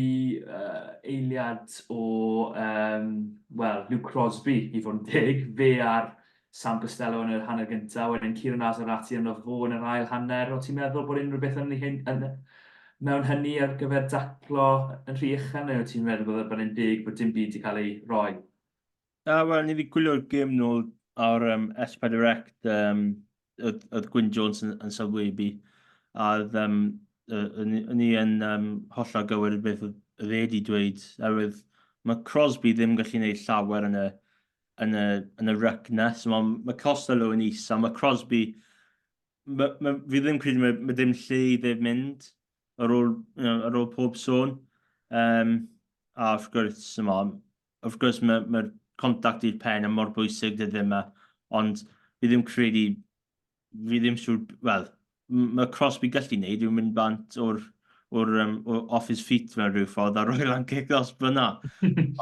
eiliad o, Luke Crosby i fod yn deg, fe ar Sam Costello yn yr hanner gyntaf, wedyn Ciaran Azarati yn y fo yn yr ail hanner. O ti'n meddwl bod unrhyw beth mewn hynny ar gyfer daclo yn rhy uchel, neu ti'n meddwl bod e'n deg bod dim byd i cael ei roi? Wel, ni wedi gwylio'r gêm nôl ar S4C, oedd Gwyn Jones yn sylwebu, a ni yn hollol gywir beth oedd e wedi dweud, oherwydd mae Crosby ddim gallu gwneud llawer yn y rycnes, mae Costello yn is, a mae Crosby, fi ddim credu mae dim lle i ddim mynd ar ôl pob sôn. A wrth gwrs mae'r contact i'r pen yn mor bwysig dydyn yma, ond fi ddim siŵr, wel, mae Crosby gallu gwneud yw mynd bant o'r off his feet mewn rhyw ffordd a roi lan kick os byna.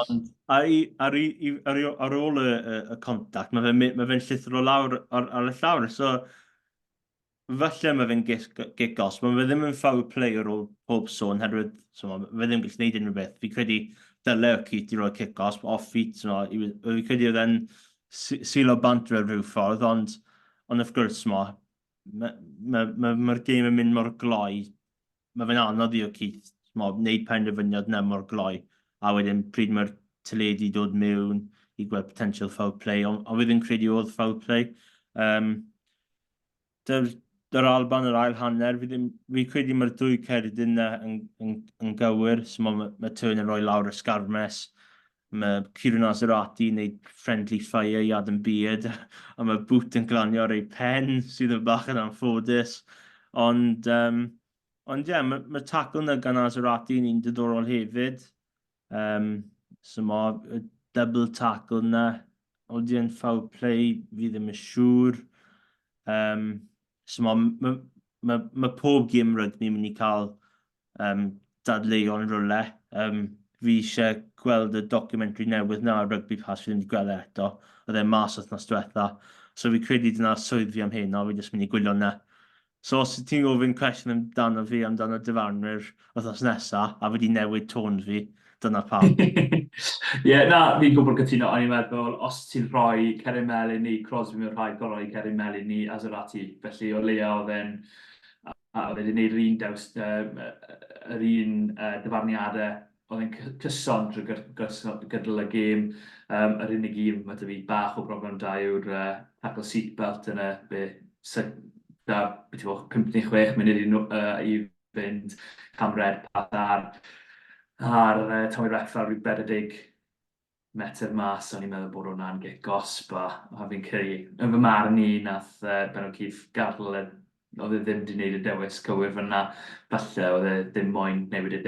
Ond ar ôl y contact, mae fe'n llithro lawr ar y llawr, so falle mae fe'n gigos, mae fe ddim yn foul play ar ôl pob sôn, herwydd fe ddim gallu gwneud unrhyw beth. Fi credu dyle y cyt i roi kick-os off feet, fi credu oedd e'n silo bant fel rhyw ffordd, ond wrth gwrs, mae'r gêm yn mynd mor gloi, mae fe'n anodd i o cyt, wneud penderfyniad na mor gloi, a wedyn pryd mae'r teledu dod mewn i gweld potential foul play, ond fi ddim credu oedd foul play. Dy'r Alban yr ail hanner, fi credu mae'r dwy cerdyn yna yn gywir, so mae Turn yn rhoi lawr y sgarmes, mae Ciaran Azarati yn gwneud friendly fire i Adam Beard, a mae Boot yn glanio ar ei pen sydd yn bach yn anffodus. Ond mae tackle yna gan Azarati yn un diddorol hefyd. So mae double tackle yna, oeddi yn foul play, fi ddim yn siŵr. So mae pob gêm rygbi yn mynd i cael dadleuon rwle. Fi eisiau gweld y documentary newydd na rygbi pas fi ddim wedi gweld eto. Oedd e'n mas wythnos diwetha. So fi credu dyna swydd fi am hyn, o fi jyst mynd i gwylio na. So os ti'n gofyn cwestiwn amdano fi amdano dyfarnwyr wythnos nesaf, a fi wedi newid tôn fi, dyna pam. Na, fi'n gwybod gytuno, ond i'n meddwl, os ti'n rhoi Ceri Melin i Crosby mewn rhaid, gorau Ceri Melin i Azarati. Felly o leia oedd e'n gwneud yr un dyfarniadau, oedd e'n cyson drwy gydol y gêm. Yr unig un, mae dy fi bach o broblem da yw'r tackle seatbelt yna, beth 56 munud i fynd camred path ar Tommy Reckford rhyw 40 metr mas, o'n i'n meddwl bod hwnna'n gigos, a fi'n credu, yn fy marn i, nath Ben O'Keefe gadl oedd e ddim wedi gwneud y dewis cywir fyna, falle oedd e ddim moyn wneud y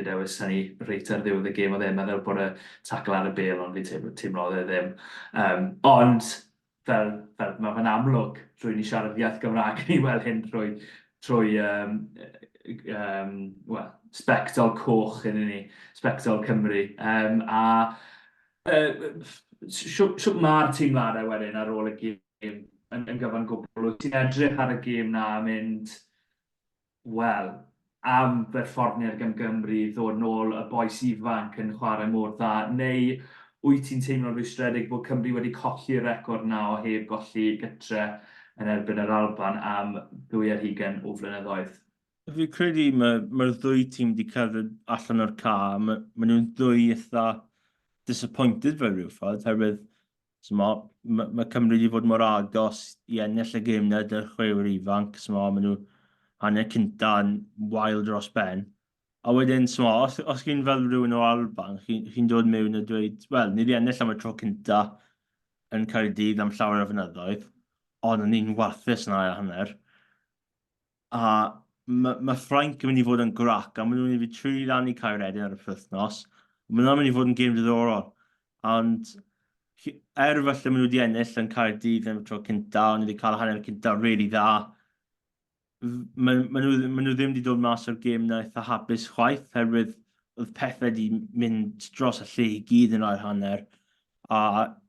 dewis hynny reit ar ddiwedd y gêm, oedd e'n meddwl bod y tackle ar y bel, ond fi'n teimlo oedd e ddim. Ond, fel mae fe'n amlwg, trwy ni siarad iaith Gymraeg, ni weld hyn trwy sbectol coch yn ni, sbectol Cymru. Siwt mae'r teimladau wedyn ar ôl y gêm yn gyfan gwbl. Wyt ti'n edrych ar y gêm na a mynd, am berfformiad gan Gymru ddod nôl y boes ifanc yn chwarae mor dda, neu wyt ti'n teimlo'n rwystredig bod Cymru wedi colli'r record na o heb golli gytre yn erbyn yr Alban am 220 o flynyddoedd? Fi credu mae'r ddwy tîm wedi cerdded allan o'r ca. Mae nhw'n ddwy eitha disappointed fel rhyw ffordd, herwydd mae Cymru wedi fod mor agos i ennill y gêm na dy'r chwewyr ifanc, mae nhw hanner cynta yn wael dros ben. A wedyn, os chi'n fel rhywun o Alban, chi'n dod mewn a dweud, wel, ni wedi ennill am y tro cynta yn Caerdydd am llawer o fynyddoedd, ond yn un warthus na hanner. A Ffrainc yn mynd i fod yn grac, a maen nhw'n mynd i fi tri lan i Caeredin ar y wythnos. Maen nhw'n mynd i fod yn gêm diddorol. Ond falle maen nhw wedi ennill yn Caerdydd yn y tro cynta, ond wedi cael hanner cynta really dda. Maen nhw ddim wedi dod mas o'r gêm na eitha hapus chwaith, herwydd oedd pethau wedi mynd dros y lle i gyd yn o'r hanner. A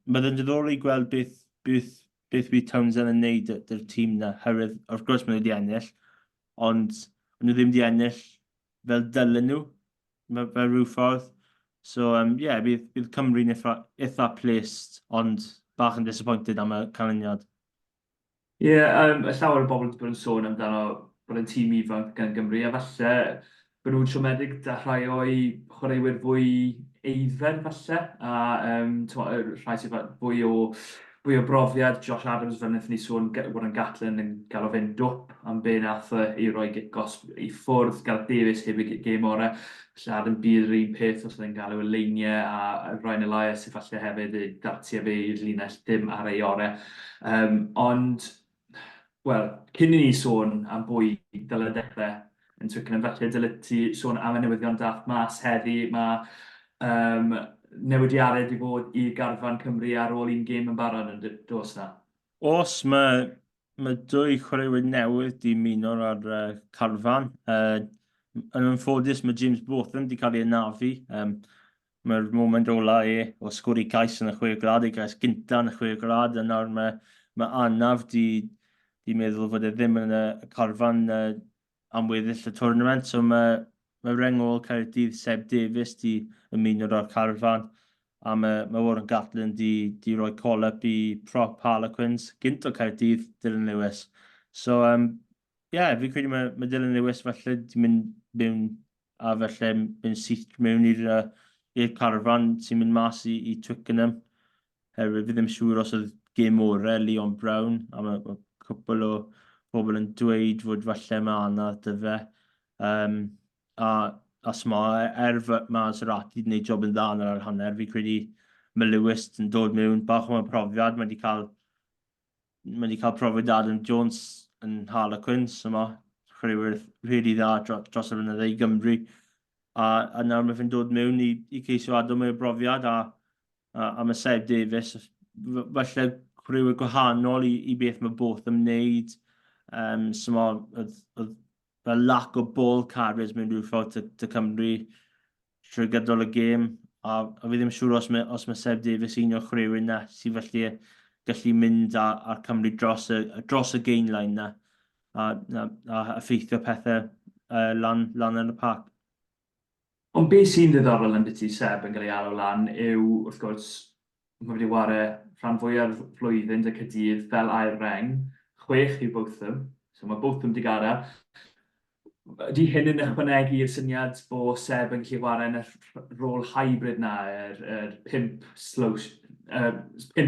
byddai'n diddorol i gweld beth bydd Townsend yn neud dy'r tîm na, herwydd wrth gwrs maen nhw wedi ennill, ond maen nhw ddim wedi ennill fel Dilyn nhw, fel rhyw ffordd. So, bydd Cymru'n eitha placed, ond bach yn disappointed am y canlyniad. Ie, y llawer o bobl wedi bod yn sôn amdano bod yn tîm ifanc gan Gymru, a falle bod nhw'n siomedig da rhai o'i chwaraewyr fwy eiddfed falle, a rhai sydd fwy o brofiad. Josh Adams fel wnaethon ni sôn bod yn Gatlin yn gael o fynd dwp am be nath i roi gicos i ffwrdd, Gareth Davies heb i gêm orau. Falle Adam bydd yr un peth os ydy'n gael o'r leiniau, a Ryan Elias sydd falle hefyd i dartu fe i'r linell dim ar ei orau. Ond wel, cyn i ni sôn am bwy dylai dechrau yn Twickenham, falle dylai ti sôn am y newyddion dath mas heddi. Mae newidiadau wedi bod i garfan Cymru ar ôl un gêm yn barod yn dos na. Os mae dwy chwaraewyr newydd di muno ar carfan. Yn anffodus mae James Botham wedi cael ei anafu. Mae'r moment ola o sgwri cais yn y 6 grad, ei gais gynta yn y 6 grad, a nawr mae Anaf di meddwl fod e ddim yn y carfan am weddill y tournament. So mae rengol Caerdydd Seb Davies di ymuno ar carfan, a mae Warren Gatlin di roi call-up i prop Harlequins gynt o Caerdydd, Dilyn Lewis. So, fi credu mae Dilyn Lewis falle di mynd mewn a falle mynd syth mewn i'r carfan sy'n mynd mas i Twickenham. Herwydd fi ddim siŵr os oedd gêm orau Leon Brown, a mae cwpl o bobl yn dweud fod falle mae Anna dy fe. A Maserati wedi gwneud job yn dda yn yr hanner, fi credu mae Lewis yn dod mewn bach o'n profiad. Mae wedi cael profiad Adam Jones yn Harlequins, so mae chwaraewyr rili dda dros y blynyddoedd i Gymru. A nawr mae fe'n dod mewn i ceisio adom mewn brofiad, a mae Seb Davies, falle chwaraewyr gwahanol i beth mae both yn wneud. So mae lack o ball carriers mewn rhyw ffordd dy Cymru trwy gydol y gêm. A fi ddim siŵr os mae Seb Davies un o'r chwaraewyr na sy'n felly gallu mynd a'r Cymru dros y gain line na, a effeithio pethau lan yn y parc. Ond beth sy'n ddiddorol yn ti Seb yn cael ei alw lan yw, wrth gwrs, mae wedi wario rhan fwyaf flwyddyn dy Caerdydd fel ail reng, 6 yw Botham, so mae Botham wedi gadael. Ydy hyn yn ychwanegu i'r syniad bod Seb yn gallu wario yn y rôl hybrid na, yr 5/6, maen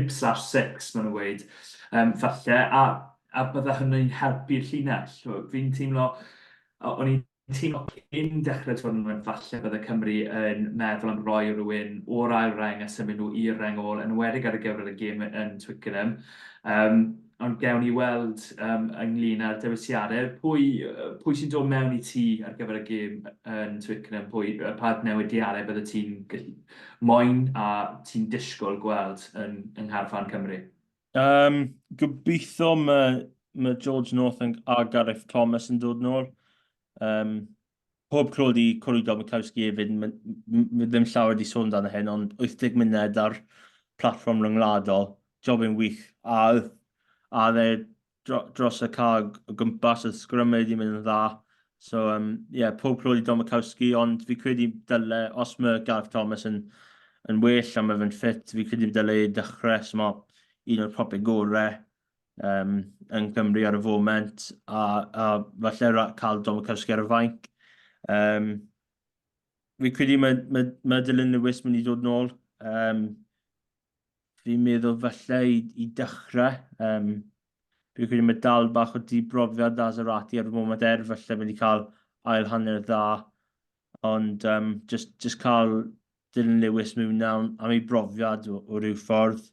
nhw'n gweud, falle, a bydda hynny'n helpu'r llinell. Fi'n teimlo, o'n i'n teimlo cyn dechrau tournament falle bydda Cymru yn meddwl am roi rhywun o'r ail reng a symud nhw i'r reng ôl, yn enwedig ar y gyfer y gêm yn Twickenham. Ond gewn ni weld ynglyn â'r dewisiadau. Pwy sy'n dod mewn i ti ar gyfer y gêm yn Twickenham? Pa newidiadau bydde ti'n moyn a ti'n disgwyl gweld yn ngharfan Cymru? Gobeithio mae George Northern a Gareth Thomas yn dod nôl. Pob clod i Cwrw Domikowski hefyd, mae ddim llawer wedi sôn dan hyn, ond 80 munud ar platform ryngwladol, job yn wych, a dros y cag o gwmpas, y sgrymau wedi mynd yn dda. So, pob clod i Domikowski, ond fi credu dyle, os mae Gareth Thomas yn well a mae fe'n ffit, fi credu dyle i dechrau, so mae un o'r propau gorau yn Cymru ar y foment, a falle cael Domikowski ar y fainc. Fi credu mae Dilyn Lewis mynd i dod nôl. Fi'n meddwl falle i dechrau. Fi'n credu mae dal bach o dibrofiad Maserati ar y moment falle mynd i cael ail hanner dda. Ond just cael Dilyn Lewis mewn am ei brofiad o ryw ffordd.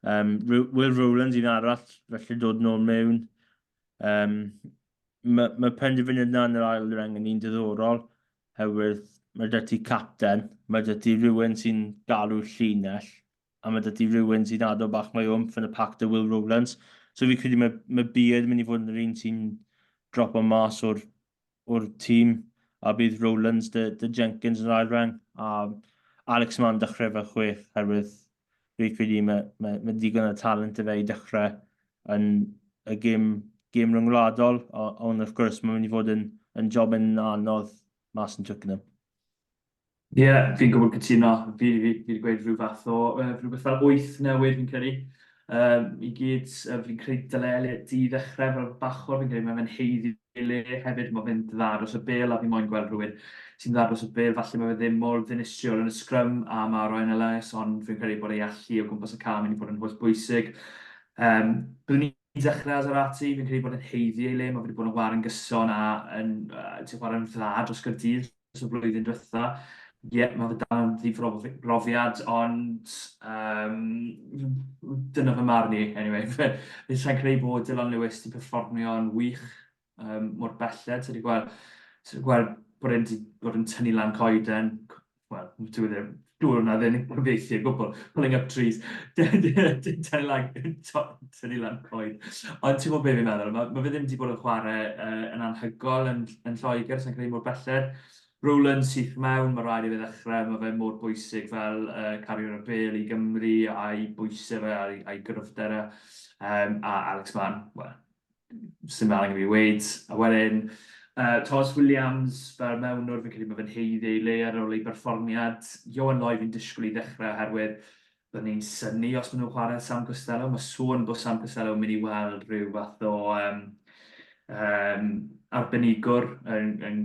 Will Rowland un arall, felly dod nôl mewn. Mae penderfyniad na yn yr ail reng yn un diddorol, herwydd mae 'da ti capten, mae 'da ti rhywun sy'n galw'r llinell, a mae 'da ti rhywun sy'n ado bach mwy wmff yn y pact o Will Rowlands. So fi credu mae Beard yn mynd i fod yn yr un sy'n drop o mas o'r tîm, a bydd Rowlands dy Jenkins yn yr ail reng, a Alex Mann dechrau fel chwech, herwydd fi credu mae digon o talent y fe i dechrau yn y gêm ryngwladol, ond wrth gwrs mae'n mynd i fod yn job yn anodd mas yn Twickenham. Ie, fi'n gwybod cytuno. Fi wedi gweud rhyw fath o rhywbeth fel 8 newydd fi'n credu. I gyd, fi'n credu dylai di ddechrau fel bachor, fi'n credu mae fe'n heiddi le hefyd, mae fe'n dda dros y bel, a fi moyn gweld rhywun sy'n dda dros y bel, falle mae fe ddim mor ddinistriol yn y scrum, a mae Ryan Ellis, ond fi'n credu bod ei allu o gwmpas y cam yn mynd i fod yn holl bwysig. Byddwn ni dechrau as yr ati, fi'n credu bod yn heiddi ei le, mae wedi bod yn war yn gyson a yn dda dros Gaerdydd dros y blwyddyn diwetha. Ie, mae fe dal yn ddifrofiad, ond dyna fy marn i, anyway. Fi'n sa'n credu bod Dilyn Lewis wedi perfformio'n wych mor belled. Ti'n gweld bod e'n bod yn tynnu lan coeden, wel, dwi'n hwnna ddim yn cyfeithi o gwbl, pulling up trees, tynnu lan coed. Ond ti'n gwybod be fi'n meddwl, mae fe ddim wedi bod yn chwarae yn anhygoel yn Lloegr, sa'n credu mor belled. Rowland syth mewn, mae rhaid i fe ddechrau, mae fe mor bwysig fel cariwr y bel i Gymru a'i bwysau fe a'i gryfder e. A Alex Mann, wel, sy'n mewn i fi weid. A wedyn, Thomas Williams fel mewnwr, fi'n credu mae fe'n heiddi ei le ar ôl ei berfformiad. Ioan Lloyd fi'n disgwyl i ddechrau oherwydd byddwn ni'n synnu os maen nhw'n chwarae Sam Costello. Mae sôn bod Sam Costello yn mynd i weld rhyw fath o arbenigwr yn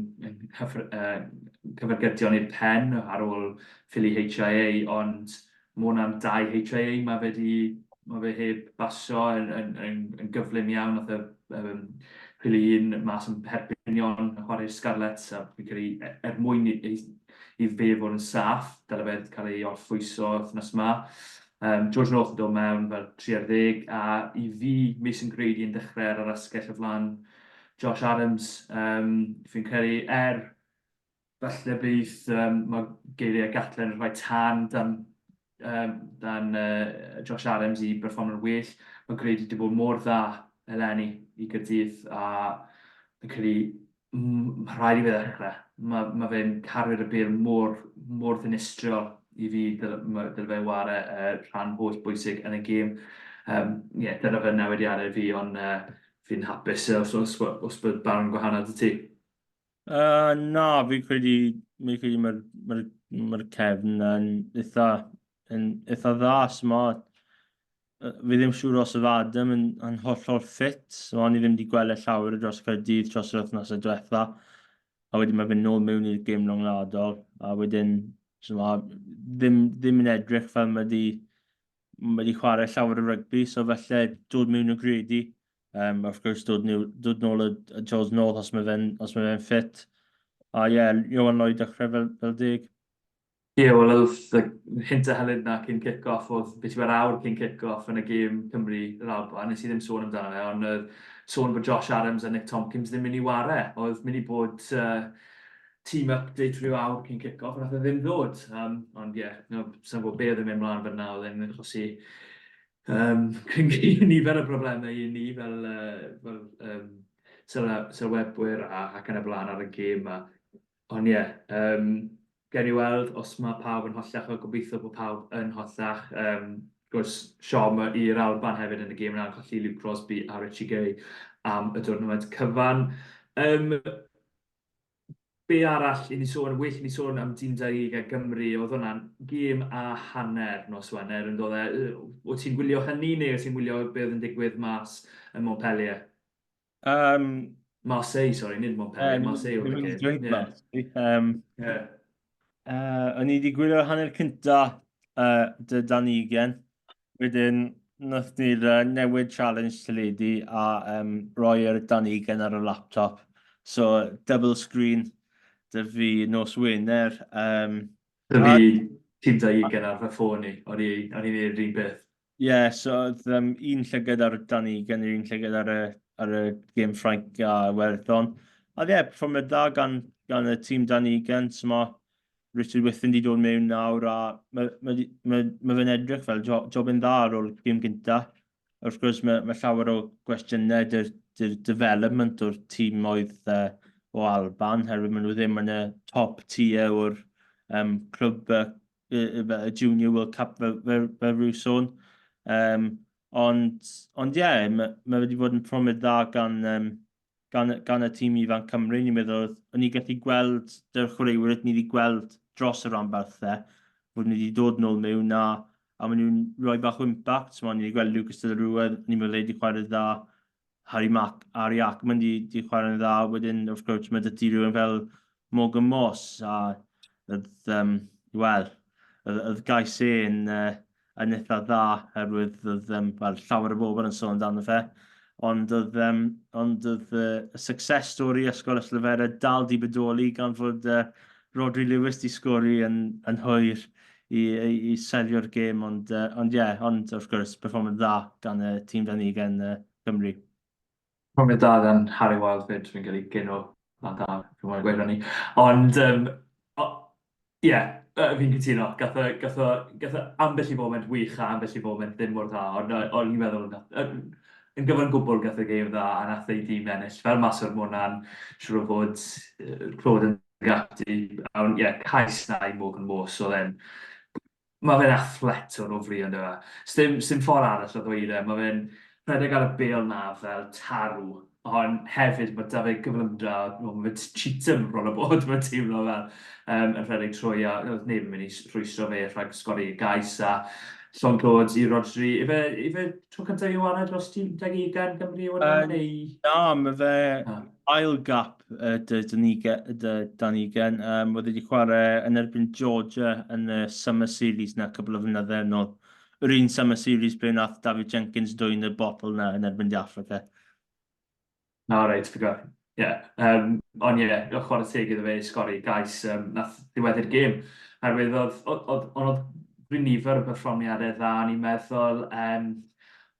cyfergydion i'r pen ar ôl ffili HIA, ond mae hwnna'n 2 HIA, mae fe heb basio yn gyflym iawn, nath ffili un mas yn Perpignan yn chwarae'r Scarlett, a fi'n credu mwyn i fe fod yn saff, dyle fe cael ei orffwyso wythnos yma. George North yn dod mewn fel 30, a i fi, Mason Grady yn dechrau ar yr asgell o flaen Josh Adams. Fi'n credu falle bydd mae geiriau Gatlen yn rhoi tan dan Josh Adams i berfformio'n well. Mae Grady wedi bod mor dda eleni i Gaerdydd, a fi'n credu rhaid i fe ddechrau. Mae fe'n carwyr y bel mor ddinistriol i fi, dyle fe ware rhan holl bwysig yn y gêm. Dyna fe newidiadau fi, ond fi'n hapus os bod barn gwahanol dy ti. Na, fi'n credu mae'r cefn yn eitha dda, sma. Fi ddim siŵr os yw Adam yn hollol ffit, so o'n i ddim wedi gweld llawer dros Caerdydd dros yr wythnos y diwetha. A wedyn mae fe'n nôl mewn i'r gêm ryngwladol, a wedyn ddim yn edrych fel mae wedi chwarae llawer o rygbi, so felly dod mewn o Grady. Wrth gwrs dod nôl y Charles North os mae fe'n ffit. A Ioan Lloyd dechrau fel 10. Wel, oedd hint a helyd na cyn kick-off, oedd beth yw'r awr cyn kick-off yn y gêm Cymru yr Alban, nes i ddim sôn amdano fe, ond oedd sôn bod Josh Adams a Nick Tompkins ddim mynd i ware. Oedd mynd i bod team update rhyw awr cyn kick-off, ond oedd ddim ddod. Ond sa'n gwybod be oedd yn mynd mlaen fel na, oedd yn achosi nifer o problemau i ni fel sylwebwyr ac yn y blaen ar y gêm. Ond gen i weld os mae pawb yn hollach, o gobeithio bod pawb yn hollach. Gwrs, Siom i'r Alban hefyd yn y gêm yna, colli Luke Crosby a Richie Gay am y diwrnod cyfan. Be arall, well, i ni sôn am Dîm 12 Gymru, oedd hwnna'n gêm a hanner nos Wener, yn dod o ti'n gwylio hynny neu o ti'n gwylio beth oedd yn digwydd mas yn Montpellier? Marseille, sorry, nid Montpellier, Marseille oedd y gêm. O'n i wedi gwylio hanner cynta dy dan ugain. Wedyn, nath ni'r newid challenge teledu a roi'r dan ugain ar y laptop. So, double screen dy fi nos Wener. Dy fi Tîm 12 ar fy ffôn i, o'n i'n neud rhywun beth. So oedd un llygad ar y dan ugain, un llygad ar y gêm Ffrainc a Werddon. A perfformiad da gan y tîm dan ugain, so mae Richard Withen wedi dod mewn nawr a mae fe'n edrych fel job yn dda ar ôl gêm gynta. Wrth gwrs, mae llawer o gwestiynau dy'r development o'r tîm oedd o Alban, herwydd maen nhw ddim yn y top tier o'r clwb y Junior World Cup fel rhyw sôn. Ond mae wedi bod yn promed dda gan y tîm ifanc Cymru. Ni'n meddwl, o'n i gallu gweld, dy'r chwaraewyr ni wedi gweld dros y ranbarthau, bod ni wedi dod nôl mewn a maen nhw'n rhoi bach o impact. So, ni wedi gweld Lucas de la Rua, ni'n meddwl wedi chwarae dda. Harry Ackman wedi chwarae'n dda. Wedyn, wrth gwrs, mae dydy rhywun fel Morgan Moss. A oedd gais yn eitha dda, herwydd oedd llawer o bobl yn sôn amdano fe. Ond oedd y success story ysgol y Llyfera dal di bodoli gan fod Rodri Lewis di sgori yn hwyr i selio'r gêm. Ond wrth gwrs, performance dda gan y tîm dan ugain Cymru. Performance da gan Harry Wild fyd, fi'n cael ei gyno da, fi'n mwyn gweud hynny. Ond, fi'n cytuno. Gath o ambell i foment wych a ambell i foment ddim mor dda. Ond ni'n meddwl, yn gyfan gwbl gath y gêm dda a nath ei dîm ennill. Fel mas o'r mwna'n siŵr o fod Clod yn gati. Cais na i Morgan Moss oedd e'n... Mae fe'n athlet o'n ofri yn dweud. Sdim ffordd arall o ddweud e. Mae fe'n rhedeg ar y bêl na fel tarw. Ond hefyd mae da fe gyflymdra, mae cheater bron o bod, mae'n teimlo fel yn rhedeg trwy a oedd neb yn mynd i rhwystro fe rhag sgori gais a Llon Clod i Rodri. I fe tro cyntaf i wana dros tîm 20 Cymru o hwnna neu? Na, mae fe ail gap dan ugain. Oedd wedi chwarae yn erbyn Georgia yn y Summer Series na cwbl o flynyddau yn ôl. Yr un Summer Series ble nath David Jenkins dwy'n y botl na yn erbyn Di Africa. No, reit, ffigwr. Ond chwarae teg iddo fe sgori gais nath ddiweddu'r gêm. Herwydd oedd rhy nifer o perfformiadau dda, ni'n meddwl,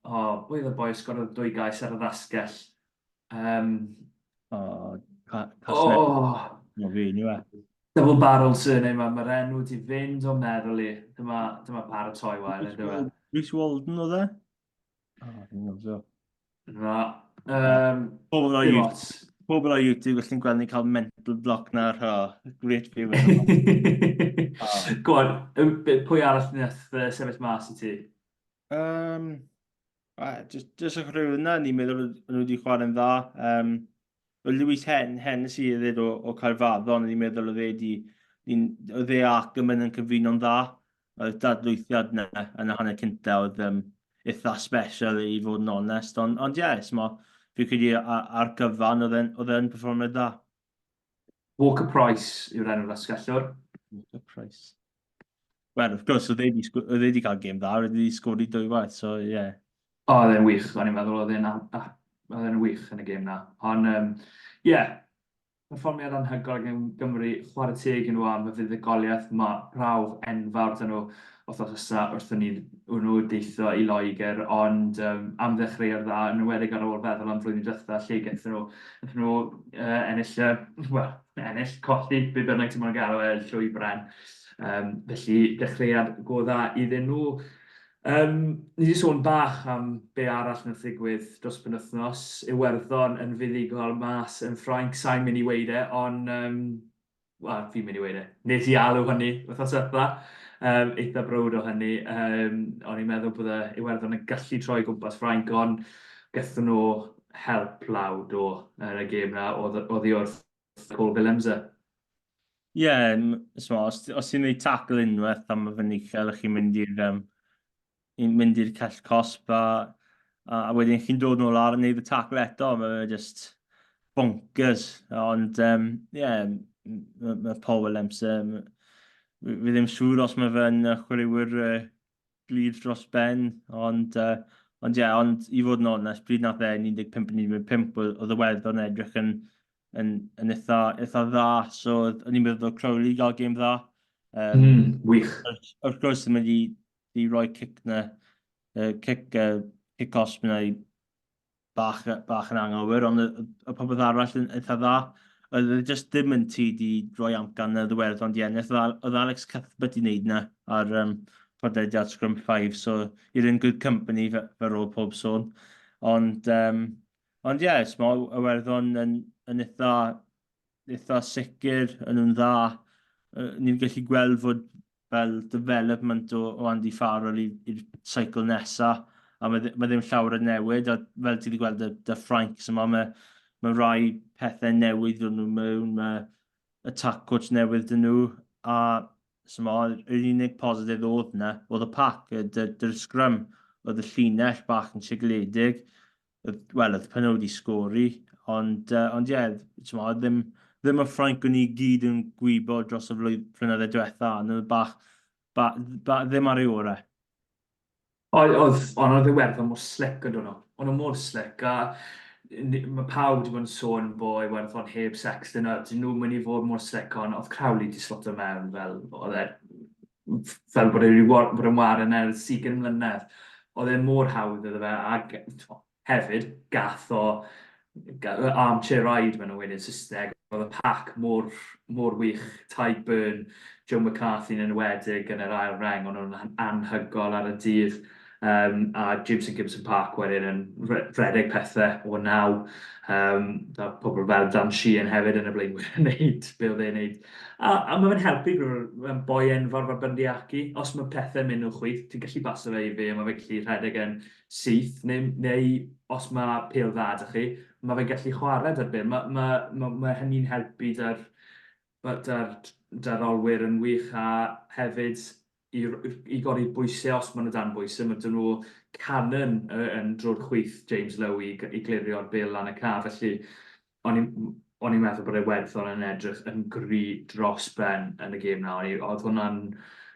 oedd y boi sgoriodd 2 gais ar y ddasgell. Double barrel surname a mae'r enw wedi fynd o'n meddwl i. Dyma paratoi wael, ynddo fe. Rhys Walden oedd e? Dwi'n meddwl. Na. Pobl o YouTube gallen gweld ni cael mental block na ar great view. Go on, pwy arall wnaeth sefyll mas i ti? Just y chwaraewyr yna, ni'n meddwl nhw wedi chwarae'n dda. Lewis Hennessy ddweud o Carfaddon, ni'n meddwl oedd e Ackerman yn cyfuno'n dda. Oedd dadlwythiad yna yn y hanner cynta oedd eitha special i fod yn onest. Ond fi'n credu ar gyfan oedd e'n performio'n dda. Walker Price yw'r enw'r asgellwr. Walker Price. Wel, wrth gwrs, oedd e wedi cael gêm dda, oedd e wedi sgori 2 waith, so ie. Oedd e'n wych, o'n i'n meddwl oedd e'n wych yn y gêm na. Ond, perfformiad anhygoel gan Gymru, chwarae teg yn nhw am y fuddugoliaeth, mae prawf enfawr dyn nhw wythnos ysa wrth nhw deithio i Loegr, ond am ddechreu'r dda, yn enwedig ar ôl feddwl am flwyddyn diwethaf, lle gaethon nhw ennill, colli, be bynnag ti'n mwyn gael o llwy Bren. Felly, dechreuad go dda iddyn nhw. Ni wedi sôn bach am be arall yn ddigwydd dros penwythnos. Iwerddon yn fuddugol mas yn Ffrainc, sa'n mynd i weid e, ond fi'n mynd i weid e. Nes i alw hynny, wythnos yma. Eitha browd o hynny. O'n i'n meddwl bod Iwerddon yn gallu troi gwmpas Ffrainc, ond gaethon nhw help lawd yn y gêm na, oedd i wrth Cole Williams e. Os ti'n gwneud tackle unwaith am y fyny uchel, chi'n mynd i'r cell cosp a wedyn chi'n dod nôl ar yn neud y tackle eto, mae'n just bonkers. Ond mae Paul Williams, fi ddim siŵr os mae fe'n chwaraewyr glid dros ben, ond i fod yn onest, bryd nath 15-15 oedd y weddon edrych yn eitha dda, so o'n i'n meddwl Crowley gael gêm dda. Wych. Wrth gwrs, ddim wedi rhoi cic na Cic-os mynd bach yn anghywir, ond y popeth arall yn eitha dda. Oedd e just ddim yn tyd i roi amcan y ddiweddon di ennill. Oedd Alex Cuthbert i wneud na ar podlediad Scrum 5, so you're in good company fer ôl pob sôn. Ond ie, y werddon yn eitha sicr, yn nhw'n dda. Ni'n gallu gweld fod fel development o Andy Farrell i'r seicl nesaf, a mae ddim llawer o newid, a fel ti wedi gweld y Franks yma, mae rai pethau newydd dyn nhw mewn, mae y tac coach newydd dyn nhw, a yr unig positif oedd yna, oedd y pac, dy'r scrum, oedd y llinell bach yn sigledig, oedd Penod i sgori, ond ie, ddim y Frank o'n i gyd yn gwybod dros y flynyddoedd diwetha, ddim ar ei orau. Ond oedd y werddon mor slick ydyn nhw. Ond nhw mor slick, a mae pawb wedi bod yn sôn bod ei werddon heb Sexton, a dyn nhw'n mynd i fod mor slick, ond oedd Crowley wedi slot o mewn fel bod e'n waren ar 20 mlynedd. Oedd e mor hawdd iddo fe, a hefyd gath o armchair ride mewn o wedyn Saesneg. Oedd y pac mor wych, Ty Burn, Joe McCarthy'n enwedig yn yr ail reng, ond nhw'n anhygoel ar y dydd. A Jameson Gibson Park wedyn yn rhedeg pethau o naw. A pobl fel Dan Sheehan hefyd yn y blaen yn wneud be oedd e'n wneud. A mae fe'n helpu gyda'r boi enfawr fel Bundy. Os mae pethau mynd o chwith, ti'n gallu baso fe i fe, a mae fe'n gallu rhedeg yn syth, neu os mae pêl dda â chi, mae fe'n gallu chwarae dy'r byd. Mae hynny'n helpu dy'r olwyr yn wych, a hefyd i godi bwysau os maen nhw dan bwysau. Mae dyn nhw canon yn drwy'r chwith James Lowe i glirio'r bil lan y ca. Felly, o'n i'n meddwl bod y werddon yn edrych yn gry dros ben yn y gêm na. Oedd hwnna'n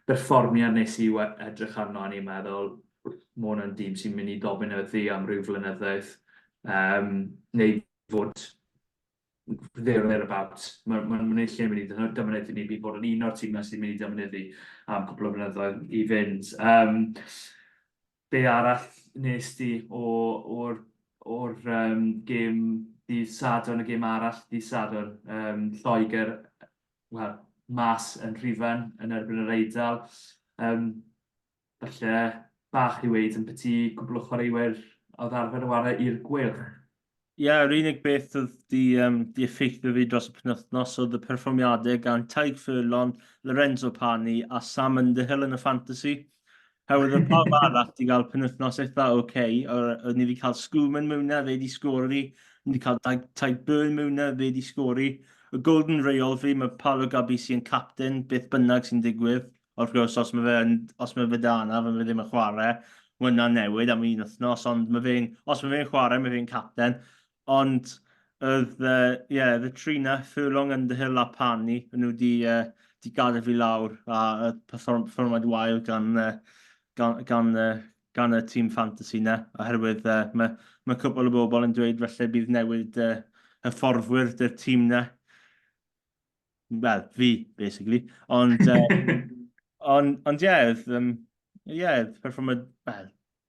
berfformiad nes i edrych arno, o'n i'n meddwl, mae hwnna'n dîm sy'n mynd i dobyn y ddi am ryw flynyddoedd. Neu fod thereabouts. Mae'n ei lle mynd i dymunedu ni bod yn un o'r tîmau sy'n mynd i dymunedu am cwbl o flynyddoedd i fynd. Be arall nes ti o'r gêm dydd Sadwrn, y gêm arall dydd Sadwrn, Lloegr, mas yn rhifan yn erbyn yr Eidal. Falle bach i weid yn byti cwbl o chwaraewyr oedd arfer o wara i'r gwyrch. Ie, yr unig beth oedd di effeithio fi dros y penwythnos oedd y perfformiadau gan Taig Furlon, Lorenzo Pani a Sam Underhill yn y fantasy. Oedd y pawb arall di gael penwythnos eitha oedd ni wedi cael Schoolman mewn fe di sgori, ni wedi cael Taig Burn mewn fe di sgori. Y Golden Rail fi, mae Paolo Gabisi yn captain, beth bynnag sy'n digwydd. Wrth gwrs, os mae fe dana, fe ddim yn chwarae, mae hwnna'n newid am un wythnos, ond os mae fe'n chwarae, mae fe'n captain. Ond y Trina, Furlong, Underhill a Pani, nhw wedi gadael fi lawr, a perfformiad wael gan y tîm fantasy na, oherwydd mae cwbl o bobl yn dweud felly bydd newid hyfforddwyr dy'r tîm na. Wel, fi, basically. Ond perfformiad,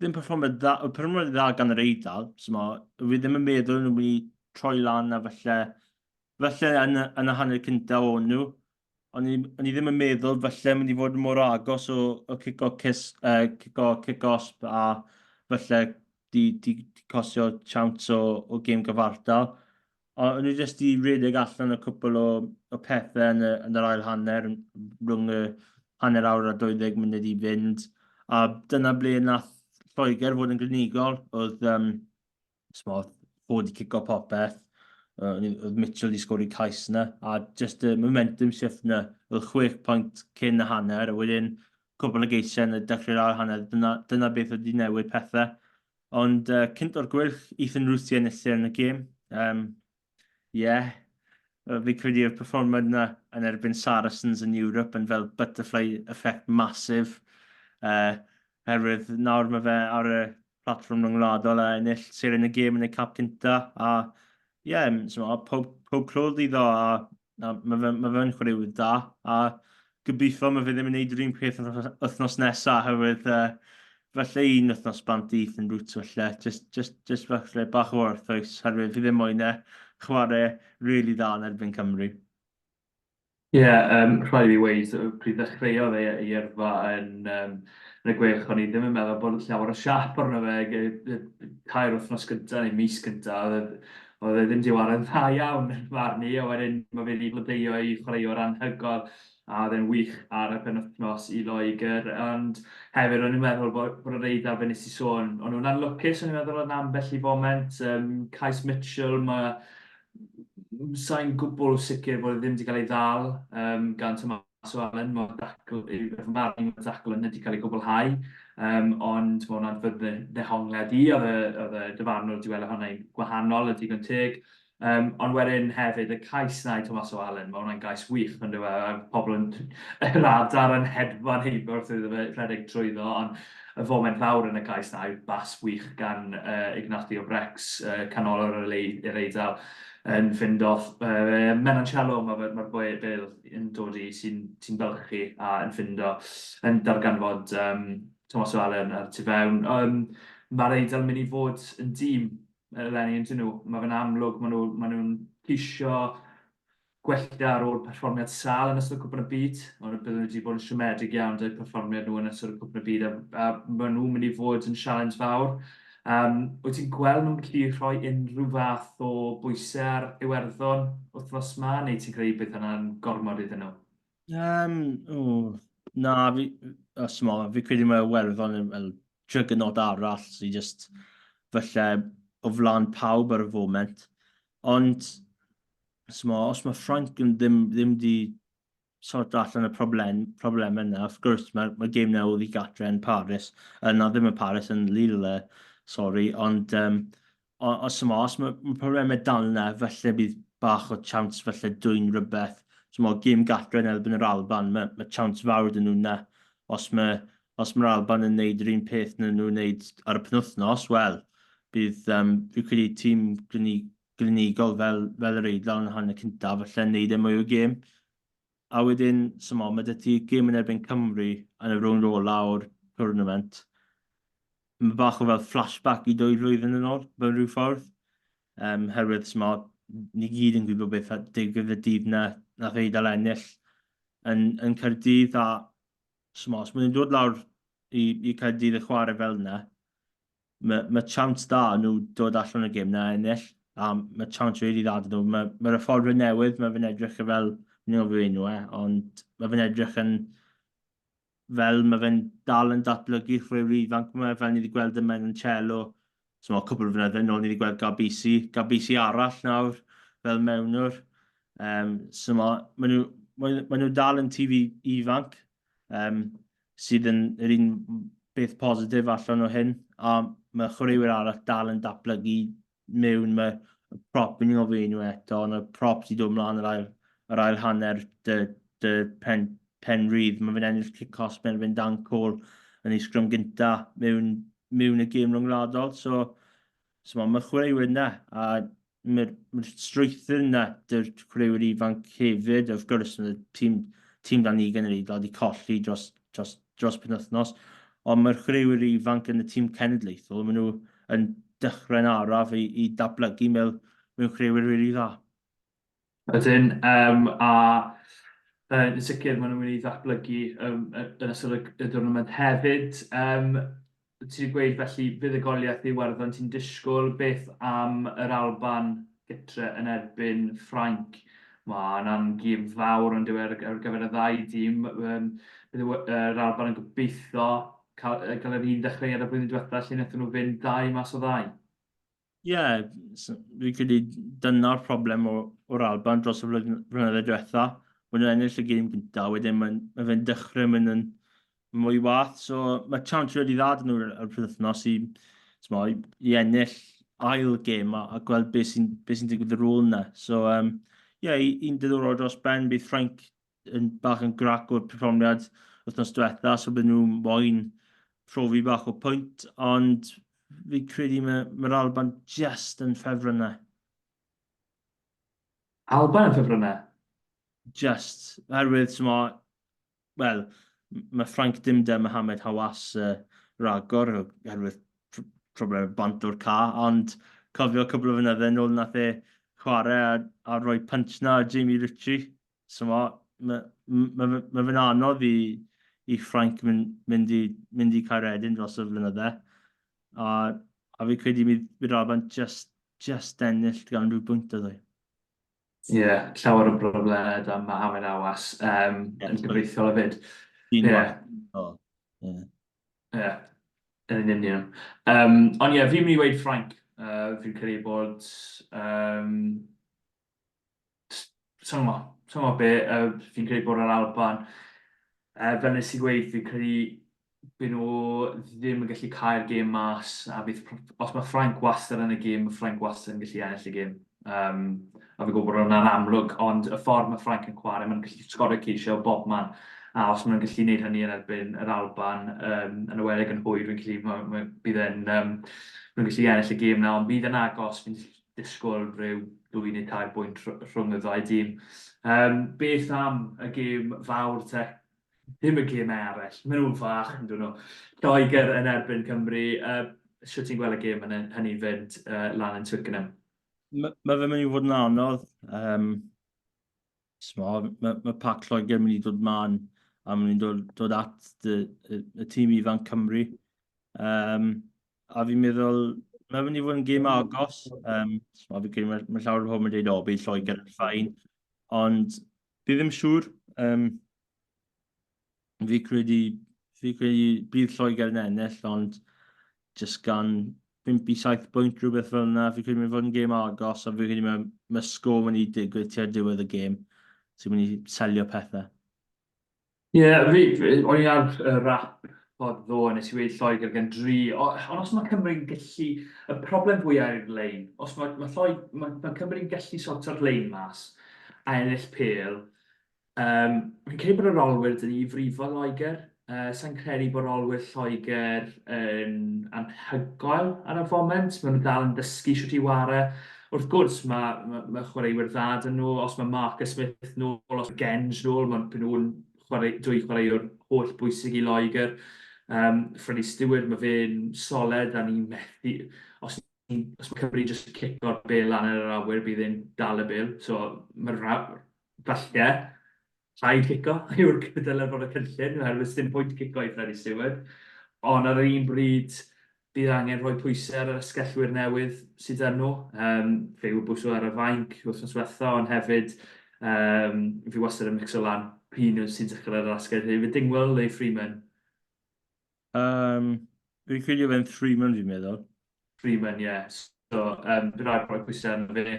ddim perfformiad dda gan yr Eidal. Fi ddim yn meddwl nhw'n mynd i troi lan a felly yn y hanner cyntaf o'n nhw. O'n i ddim yn meddwl felly mynd i fod mor agos o kick-os a felly di costio chance o gêm gyfartal. O'n i jyst i redeg allan y cwbl o pethau yn yr ail hanner rhwng y hanner awr a 20 munud i fynd. A dyna ble nath Lloegr fod yn glinigol, oedd fod i cico popeth. Oedd Mitchell i sgori cais yna, a just y momentum shift yna, oedd 6 pwynt cyn y hanner, a wedyn cwbl o geisiau yn y dechrau'r ail hanner, dyna beth oedd i newid pethau. Ond cynt o'r gwylch, Ethan Ruthi enillir yn y gêm. Fi credu y perfformiad yna yn erbyn Saracens yn Europe yn fel butterfly effect masif. Herwydd nawr mae fe ar y platform rhyngwladol a ennill sy'n yn y gêm yn y cap cynta. A pob clod iddo, a mae fe'n chwaraewydd da. A gobeithio mae fe ddim yn gwneud yr un peth wythnos nesaf, herwydd falle un wythnos bant i yn rwt falle, just falle bach o wrth oes, herwydd fi ddim moyn chwarae really dda yn erbyn Cymru. Ie, rhaid i fi weid, pryd ddechreuodd ei yrfa yn y gwech, o'n i ddim yn meddwl bod llawer o siap arno fe, tair wythnos gyntaf neu mis gyntaf, oedd e ddim di wario'n dda iawn yn farn i, a wedyn mae fe wedi blodeuo i chwaraeo'r anhygoel, a oedd e'n wych ar y penwythnos i Loegr, ond hefyd o'n i'n meddwl bod yr eidl fe nes i sôn, o'n nhw'n anlwcus, o'n i'n meddwl o'n ambell i foment, Cais Mitchell, sa'n gwbl o sicr bod e ddim wedi cael ei ddal gan Thomas Allen, mae'r dacl yn wedi cael ei gwblhau, ond mae hwnna'n fydd ddehongled i, oedd y dyfarnwr wedi weld hwnna'n gwahanol y digon teg. Ond wedyn hefyd, y cais na i Thomas Allen, mae hwnna'n gais wych, ond pobl yn yr adar yn hedfan heibio wrth iddo fe rhedeg trwyddo, ond y foment fawr yn y cais na yw bas wych gan Ignacio Brex, canolor yr Eidal, yn ffindodd Menancello, mae'r boi Bill yn dod i sy'n bylchu a yn ffindo, yn darganfod Thomas Allen ar tu fewn. Mae'r Eidal yn mynd i fod yn dîm eleni yn nhw. Mae fe'n amlwg, maen nhw'n ceisio gwella ar ôl perfformiad sal yn ystod cwpl y byd, ond byddwn nhw wedi bod yn siomedig iawn dy'r perfformiad nhw yn ystod cwpl y byd, a maen nhw'n mynd i fod yn sialens fawr. Wyt ti'n gweld nhw'n gallu rhoi unrhyw fath o bwysau ar Iwerddon wythnos yma, neu ti'n credu beth yna'n gormod iddyn nhw? Na, fi credu mae Iwerddon yn fel juggernaut arall sy'n just falle o flaen pawb ar y foment. Ond, os mae Ffrainc ddim di sort allan y problem yna, wrth gwrs mae game newydd i gatre yn Paris, na ddim yn Paris, yn Lille, sorry, ond os mae problemau dal yna, felly bydd bach o chance felly dwy'n rhywbeth. So mae game gatre yn erbyn yr Alban, mae chance fawr dyn nhw'n na. Os mae'r Alban yn neud yr un peth na nhw'n neud ar y penwythnos, wel, bydd fi credu tîm glinigol fel yr Eidal yn hanner cyntaf, felly neud e mwy o game. A wedyn, mae dy ti gêm yn erbyn Cymru yn y rownd ola o'r tournament. Mae bach o fel flashback i 2 flwyddyn yn ôl, fel rhyw ffordd. Herwydd, ni gyd yn gwybod beth digwydd y dydd na nath Eidal ennill yn Caerdydd. A os maen nhw'n dod lawr i Caerdydd y chwarae fel yna, mae chance da nhw dod allan y gêm na ennill. A mae chance really dda nhw. Mae'r ffordd newydd, mae fe'n edrych fel ond mae fe'n edrych yn fel mae fe'n dal yn datblygu chwaraewyr ifanc yma, fel ni wedi gweld y Menancello. So mae cwbl o flynyddoedd yn ôl ni wedi gweld Gabisi arall nawr fel mewnwr. So mae nhw dal yn TV ifanc sydd yn yr un beth positif allan o hyn. A mae chwaraewyr arall dal yn datblygu mewn, mae prop yn un o fe nhw eto, ond y prop sydd dod ymlaen yr ail hanner dy pen rydd. Mae fe'n ennill kick-offs mewn fe'n dan col yn ei sgrwm gynta mewn y gêm rhwngwladol. So mae chwaraewyr yna, a mae'r strwythur yna dy'r chwaraewyr ifanc hefyd. Of gwrs, y tîm dan ni gan yr Eidal wedi colli dros penwythnos, ond mae'r chwaraewyr ifanc yn y tîm cenedlaethol, maen nhw yn dechrau'n araf i datblygu mewn chwaraewyr rili dda. Ydyn, yn sicr maen nhw'n mynd i ddatblygu yn ystod y diwrnod hefyd. Ti wedi gweud felly fuddugoliaeth Iwerddon, ti'n disgwyl beth am yr Alban gytre yn erbyn Ffrainc? Mae yna'n gêm fawr ond ar gyfer y ddau dîm. Bydd yr Alban yn gobeithio cael yr un dechreuad y blwyddyn diwethaf lle wnaethon nhw fynd 2 mas o 2. Ie, fi credu dyna'r problem o'r Alban dros y flynyddoedd diwethaf. Mae nhw'n ennill y gêm gyntaf, wedyn mae fe'n dechrau mynd yn mwy wath. So mae chance wedi dda nhw ar y penwythnos i ennill ail gêm a gweld beth sy'n digwydd ar ôl yna. So un diddorol dros ben, bydd Ffrainc yn bach yn grac o'r perfformiad wythnos diwethaf, so bydd nhw'n moyn profi bach o pwynt, ond fi credu mae'r Alban just yn ffefrynnau. Alban yn ffefrynnau? Just, herwydd, mae Ffrainc dim da Mohamed Hawass ragor oherwydd problemau bant o'r ca, ond cofio cwbl o fynydde nôl nath e chwarae a rhoi punch na a Jamie Ritchie. So mae fe'n anodd i Frank mynd i Caeredin dros y flynydde. A fi credu bydd Alban just ennill gan rhyw bwynt o ddwy. Ie, llawer o broblemau am Mohamed Awas yn gyfreithiol hefyd. Ie. Ie, yn union. Ond ie, fi'n mynd i weid Frank. Fi'n credu bod... Sa'n be, fi'n credu bod yr Alban. Fel nes i gweud, fi'n credu bydd nhw ddim yn gallu cael gêm mas. A os mae Frank wastad yn y gêm, mae Frank wastad yn gallu ennill y gêm. A fi'n gwybod bod hwnna'n amlwg, ond y ffordd mae Frank yn chwarae, mae'n gallu sgorio ceisio o bob man. A os maen nhw'n gallu gwneud hynny yn erbyn yr Alban, yn y wedig yn hwyr, bydd nhw'n gallu ennill y gêm na, ond bydd yn agos, fi'n disgwyl rhyw 2 neu 3 bwynt rhwng y ddau dîm. Beth am y gêm fawr te? Ddim y gêm eraill, maen nhw'n fach, yn dyn nhw. Lloegr yn erbyn Cymru, sio ti'n gweld y gêm hynny'n fynd lan yn Twickenham? Mae fe mynd i fod yn anodd. Mae Pac Lloegr mynd i dod man a mynd i dod at y tîm ifanc Cymru. A fi'n meddwl, mae mynd i fod yn gêm agos. Mae llawer o pobl yn dweud, bydd Lloegr yn ffain. Ond fi ddim siŵr. Fi credu bydd Lloegr yn ennill, ond jyst gan 5-7 bwynt rhywbeth fel yna. Fi credu mynd i fod yn gêm agos, a fi credu mae sgôr mynd i digwydd tua diwedd y gêm. Sy'n mynd i selio pethau. Ie, o'n i ar y rap pod ddo, nes i wedi Lloegr gan 3. Ond os mae Cymru'n gallu, y problem fwyaf yw'r lein, os mae Cymru'n gallu sorto'r lein mas a ennill pêl, fi'n credu bod yr olwyr dyn ni i frifo Lloegr. Sa'n credu bod olwyr Lloegr yn anhygoel ar y foment. Maen nhw dal yn dysgu sut i ware. Wrth gwrs, mae chwaraewyr dda yn nhw, os mae Marcus Smith nôl, os mae Genge nôl, mae nhw'n 2 chwaraewr hollbwysig i Lloegr. Freddie Stewart, mae fe'n soled, a ni'n methu... Os mae Cymru jyst yn cico'r bel lan yr awyr, bydd e'n dal y bel. So, mae'r falle, rhaid cico yw'r gydol fod y cynllun, oherwydd dim pwynt cico i Freddie Stewart. Ond ar un bryd, bydd angen rhoi pwysau ar y ysgellwyr newydd sydd yn nhw. Fe yw bwysau ar y fainc wythnos diwetha, ond hefyd fi wastad yn mixo lan p'un sy'n dechrau ar yr asgell. Fe Dingwell neu Freeman? Fi'n credu fe'n Freeman fi'n meddwl. Freeman, ie. So, bydd rhaid rhoi pwysau arno fe.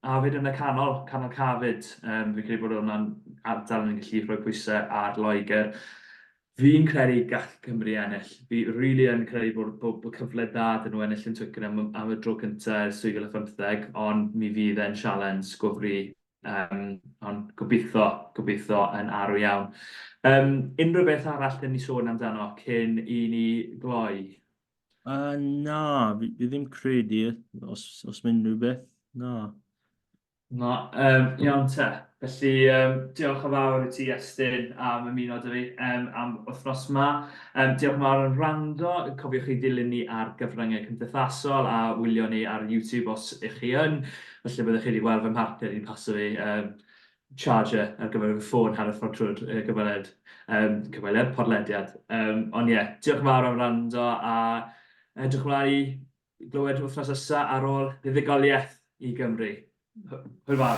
A fyd yn y canol cafyd, fi'n credu bod hwnna'n ardal yn gallu rhoi pwysau ar Lloegr. Fi'n credu gall Cymru ennill. Fi rili yn credu bod cyfle da dyn nhw ennill yn Twickenham am y tro cyntaf ers 2015, ond mi fydd e'n sialens gofri, ond gobeithio yn arw iawn. Unrhyw beth arall dyn ni sôn amdano cyn i ni gloi? Na, fi ddim credu os mynd rhywbeth. Na. Iawn te. Felly, diolch yn fawr i ti, Iestyn, am ymuno dy fi am wythnos yma. Diolch yn fawr yn rando. Cofiwch chi dilyn ni ar gyfryngau gymdeithasol a wylio ni ar YouTube os ych chi yn. Felly byddwch chi wedi gweld fy mhartner i'n paso fi charger ar gyfer y ffôn ar y ffordd trwy'r gyfweliad podlediad. Ond ie, diolch yn fawr am rando a edrych ymlaen i glywed wythnos ysa ar ôl buddugoliaeth i Gymru. Hwyl fawr.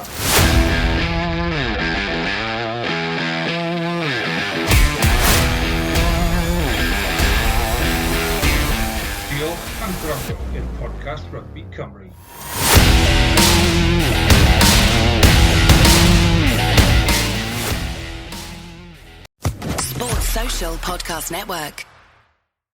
Diolch am gwrando i'r podcast Rygbi Cymru. Sports Social Podcast Network.